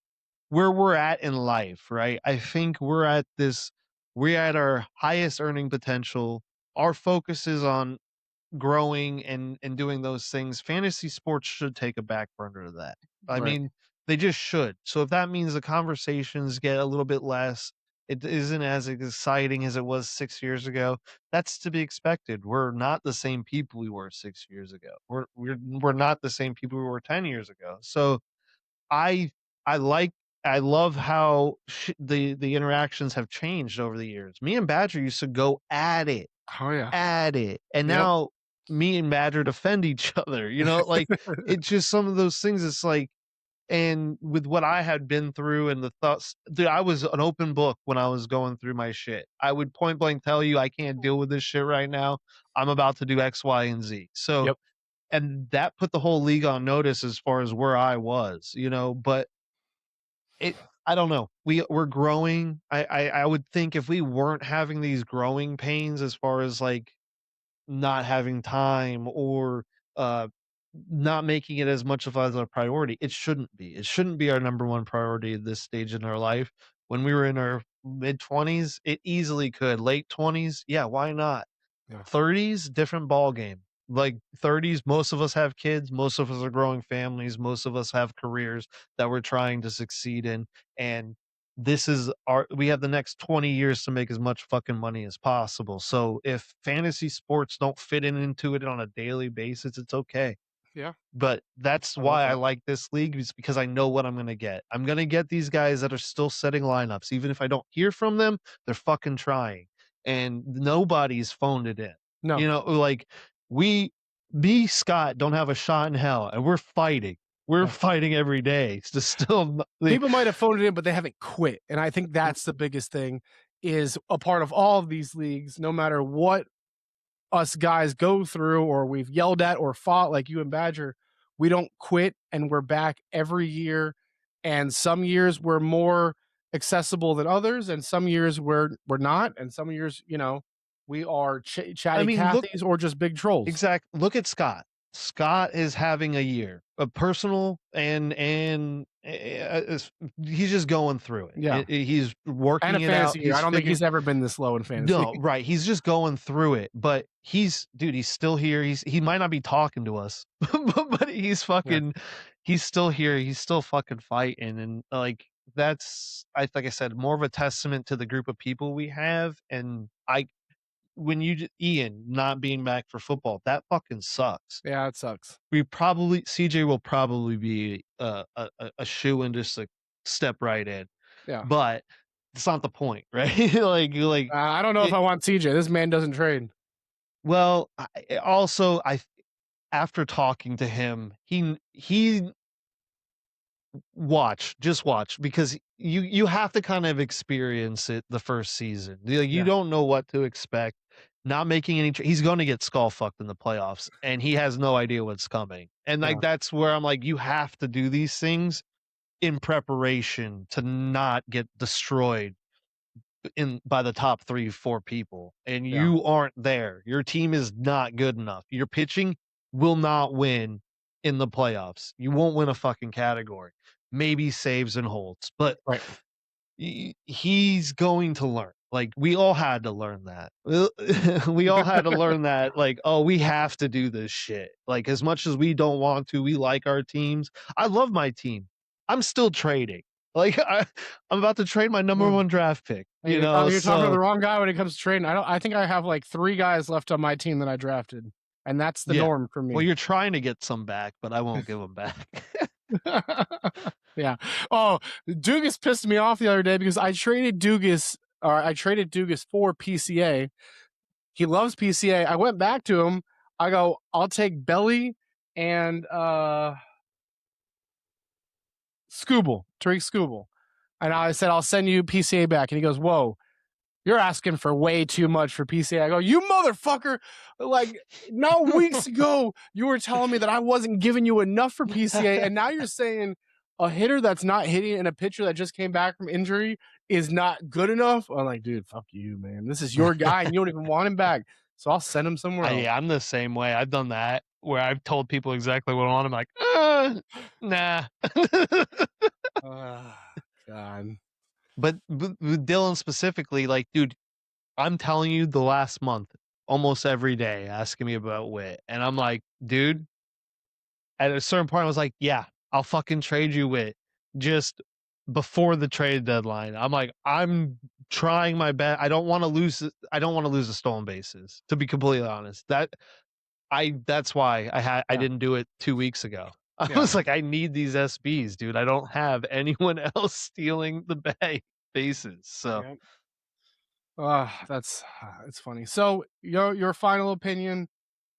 where we're at in life, right? I think we're at this We're at our highest earning potential. Our focus is on growing and doing those things. Fantasy sports should take a back burner to that. I Right. mean, they just should. So if that means the conversations get a little bit less, it isn't as exciting as it was 6 years ago, that's to be expected. We're not the same people we were 6 years ago. We're not the same people we were 10 years ago. So I I like I love how the interactions have changed over the years. Me and Badger used to go Oh yeah. at it, and Yep. now me and Badger defend each other, like, it's just some of those things, it's like and with what I had been through and the thoughts dude, I was an open book when I was going through my shit. I would point blank tell you, "I can't deal with this shit right now. I'm about to do X, Y, and Z." So Yep. and that put the whole league on notice as far as where I was, but it I don't know. We're growing. I would think if we weren't having these growing pains as far as, like, not having time or, uh, not making it as much of as a priority, it shouldn't be. It shouldn't be our number 1 priority at this stage in our life. When we were in our mid-20s, it easily could. Late 20s, yeah, why not? Yeah. 30s, different ball game. Like 30s, most of us have kids, most of us are growing families, most of us have careers that we're trying to succeed in. And we have the next 20 years to make as much fucking money as possible. So if fantasy sports don't fit into it on a daily basis, it's okay. Yeah. But that's I love why I that. like this league is because I know what I'm gonna get. I'm gonna get these guys that are still setting lineups. Even if I don't hear from them, they're fucking trying. And nobody's phoned it in. No. Like we me, Scott, don't have a shot in hell, and we're fighting. We're Yeah. fighting every day to still People might have phoned it in, but they haven't quit. And I think that's the biggest thing is a part of all of these leagues, no matter what us guys go through or we've yelled at or fought like you and Badger, we don't quit and we're back every year. And some years we're more accessible than others, and some years we're not, and some years, we are I chatty mean, look Cathys or just big trolls. Look at Scott. Scott is having a year, a personal and he's just going through it. Yeah. He's And working a it out. fantasy year. I don't think he's ever been this low in fantasy. No, right. He's just going through it, but he's still here. He might not be talking to us, but he's still here. He's still fucking fighting, and like like I said, more of a testament to the group of people we have. And when Ian not being back for football, that fucking sucks. Yeah, it sucks. CJ will probably be a shoe in just to step right in. Yeah. But it's not the point, right? like I don't know if I want CJ. This man doesn't trade. well, I after talking to him, he just watch because you have to kind of experience it the first season. Like, you Yeah. don't know what to expect. Not making any he's going to get skull fucked in the playoffs, and he has no idea what's coming. And like Yeah. that's where I'm like, you have to do these things in preparation to not get destroyed by the top 3, 4 people, and Yeah. you aren't there. Your team is not good enough. Your pitching will not win in the playoffs. You won't win a fucking category. Maybe saves and holds, but Right. he's going to learn. Like, we all had to learn that. We all had to learn that, like, oh, we have to do this shit. Like, as much as we don't want to, we like our teams. I love my team. I'm still trading. Like, I'm about to trade my number 1 draft pick. You're talking to So the wrong guy when it comes to trading. I think I have like 3 guys left on my team that I drafted, and that's the Yeah. norm for me. Well, you're trying to get some back, but I won't give them back. Yeah. Oh, Dugas pissed me off the other day because I traded Dugas for PCA. He loves PCA. I went back to him. I go, I'll take Belly and Tariq Skubal. And I said, I'll send you PCA back. And he goes, whoa, you're asking for way too much for PCA. I go, you motherfucker. Like, not weeks ago, you were telling me that I wasn't giving you enough for PCA. And now you're saying a hitter that's not hitting and a pitcher that just came back from injury is not good enough. I'm like, dude, fuck you, man. This is your guy and you don't even want him back. So I'll send him somewhere else. Yeah, I'm the same way. I've done that where I've told people exactly what I want. I'm like, nah. God. But with Dylan specifically, like, dude, I'm telling you, the last month, almost every day, asking me about Witt, and I'm like, dude. At a certain point, I was like, yeah, I'll fucking trade you Witt just before the trade deadline. I'm like, I'm trying my best. I don't want to lose. I don't want to lose the stolen bases. To be completely honest, that's why I Yeah. didn't do it 2 weeks ago. I Yeah. was like, I need these SBs, dude. I don't have anyone else stealing the bases. So Yeah. It's funny. So your final opinion,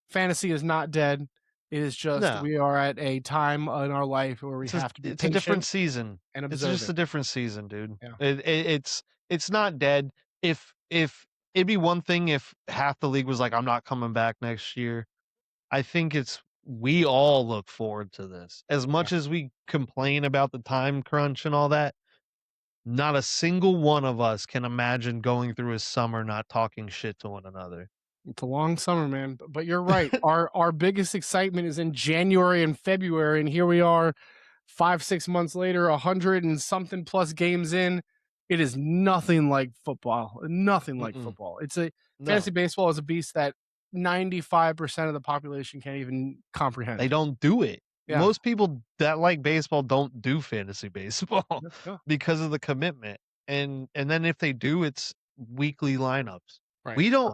fantasy is not dead. It is just no, we are at a time in our life where we have to be it's a different patient season. and It's just a observant. different season, dude. Yeah. It's not dead. If it'd be one thing if half the league was like, I'm not coming back next year. I think we all look forward to this. As Yeah. much as we complain about the time crunch and all that, not a single one of us can imagine going through a summer not talking shit to one another. It's a long summer, man. But you're right. Our biggest excitement is in January and February, and here we are 5-6 months later, 100 and something plus games in. It is nothing like football. Nothing like Mm-mm. football. No, Fantasy baseball is a beast that 95% of the population can't even comprehend. they don't do it. Yeah. Most people that like baseball don't do fantasy baseball Yeah. because of the commitment. And then if they do, it's weekly lineups. Right. We don't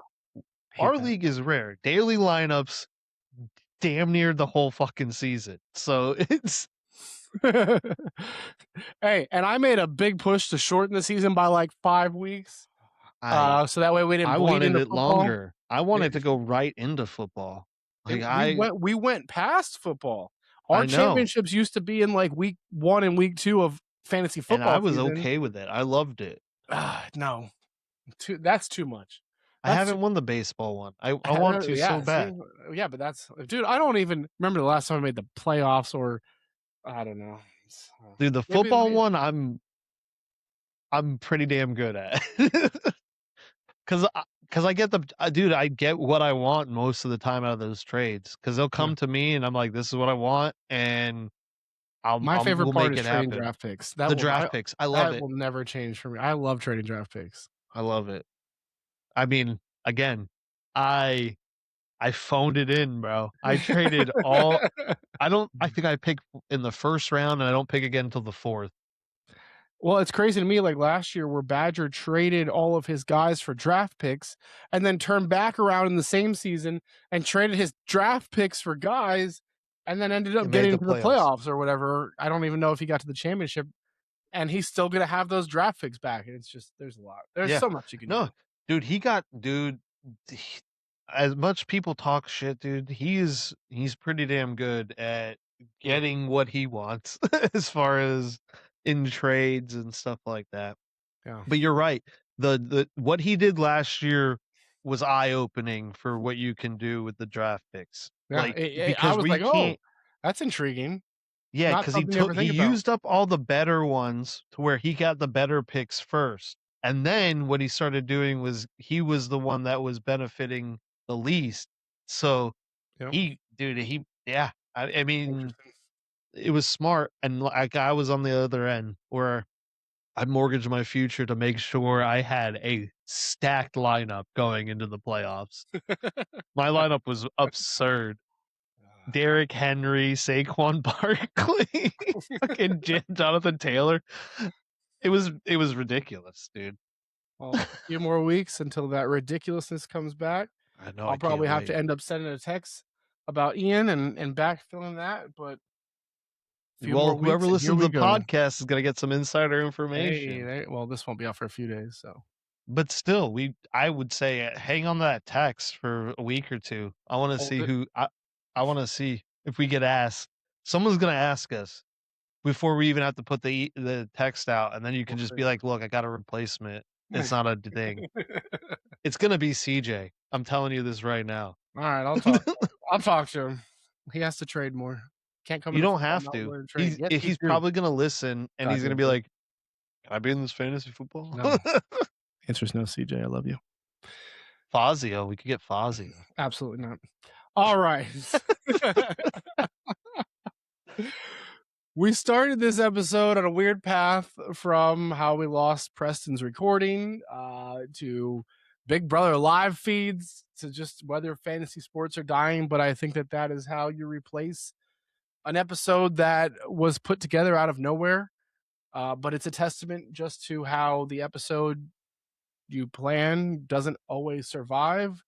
Hate our that. league is rare. Daily lineups damn near the whole fucking season. So it's Hey, and I made a big push to shorten the season by like 5 weeks. I So that way we didn't I bleed wanted into it football. longer. I wanted to go right into football. Like We went past football. Our I know. championships used to be in like week 1 and week 2 of fantasy And I football was season. okay with it. I loved it. No, that's too much. I haven't won the baseball one. I I want to yeah, so bad. yeah, but dude. I don't even remember the last time I made the playoffs, or I don't know. Dude, the football one I'm pretty damn good at. Cause I get dude, I get what I want most of the time out of those trades. Cause they'll come to me and I'm like, this is what I want, and My favorite we'll part make is it trading happen. draft picks. The draft picks. I love That it. will never change for me. I love trading draft picks. I love it. I mean, again, I phoned it in, bro. I traded all I think I picked in the first round and I don't pick again until the fourth. Well, it's crazy to me. Like last year, where Badger traded all of his guys for draft picks, and then turned back around in the same season and traded his draft picks for guys, and then ended up And made getting the into the playoffs. playoffs or whatever. I don't even know if he got to the championship, and he's still gonna have those draft picks back. And it's just there's a lot. There's Yeah. so much you can do. Dude, as much people talk shit, dude, he's pretty damn good at getting what he wants as far as in trades and stuff like that. Yeah. But you're right. The what he did last year was eye-opening for what you can do with the draft picks. Yeah. Like I because was we like, oh, can't that's intriguing. yeah, Not because something you ever he think about. used up all the better ones to where he got the better picks first. And then what he started doing was he was the one that was benefiting the least. So Yep. I mean, Interesting. it was smart. And like I was on the other end where I mortgaged my future to make sure I had a stacked lineup going into the playoffs. My lineup was absurd. Derrick Henry, Saquon Barkley, fucking Jonathan Taylor. It was ridiculous, dude. Well, a few more weeks until that ridiculousness comes back. I know. I'll probably have to end up sending a text about Ian and backfilling that, but Well, whoever listens to the go. podcast is gonna get some insider information. Hey, well, this won't be out for a few days, so. But still, I would say hang on to that text for a week or two. I want to see I want to see if we get asked. Someone's gonna ask us before we even have to put the text out, and then you can just be like, "Look, I got a replacement. It's not a thing. It's gonna be CJ. I'm telling you this right now." All right, I'll talk. I'll talk to him. He has to trade more. Can't come. You don't have to. He's probably gonna listen, and he's gonna be like, "Can I be in this fantasy football?" No. Answer's no, CJ. I love you. Fazio, we could get Fazio. Absolutely not. All right. We started this episode on a weird path from how we lost Preston's recording to Big Brother live feeds to just whether fantasy sports are dying. But I think that is how you replace an episode that was put together out of nowhere. But it's a testament just to how the episode you plan doesn't always survive,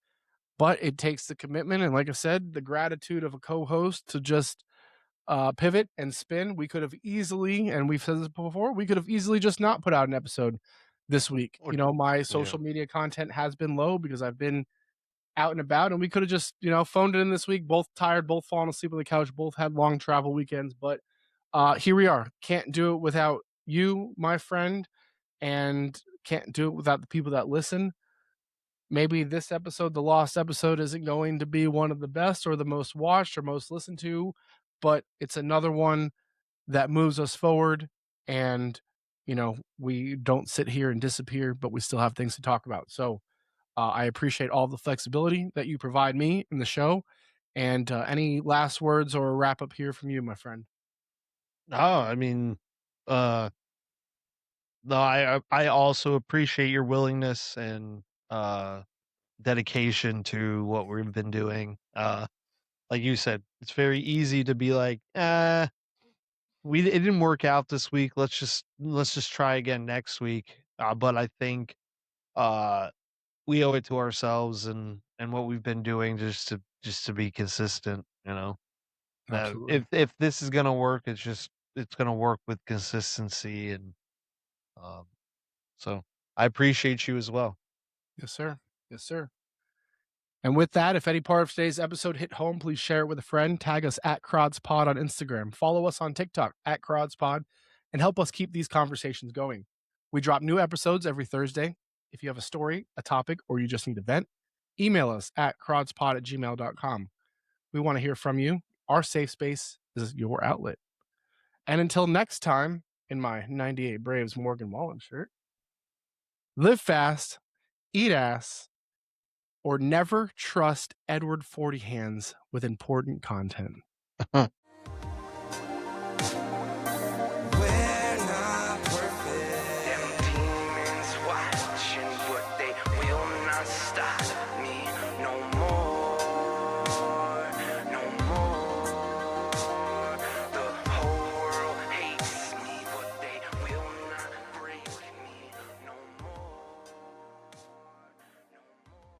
but it takes the commitment and, like I said, the gratitude of a co-host to just pivot and spin. We could have easily, and we've said this before, we could have easily just not put out an episode this week. Or My yeah. social media content has been low because I've been out and about, and we could have just, phoned it in this week, both tired, both falling asleep on the couch, both had long travel weekends. But here we are. Can't do it without you, my friend, and can't do it without the people that listen. Maybe this episode, the lost episode, isn't going to be one of the best or the most watched or most listened to, but it's another one that moves us forward. And, we don't sit here and disappear, but we still have things to talk about. So I appreciate all the flexibility that you provide me in the show. And any last words or a wrap up here from you, my friend? No, I mean, uh, no, I also appreciate your willingness and dedication to what we've been doing. Like you said, it's very easy to be like, it didn't work out this week. Let's just try again next week. But I think uh we owe it to ourselves and what we've been doing just to be consistent, you know. That Absolutely. if this is gonna work, it's gonna work with consistency and um so I appreciate you as well. Yes, sir. Yes, sir. And with that, if any part of today's episode hit home, please share it with a friend. Tag us at CrodsPod on Instagram. Follow us on TikTok at CrodsPod and help us keep these conversations going. We drop new episodes every Thursday. If you have a story, a topic, or you just need a vent, email us at crodspod@gmail.com. We want to hear from you. Our safe space is your outlet. And until next time, in my 98 Braves Morgan Wallen shirt, live fast, eat ass, or never trust Edward 40 Hands with important content.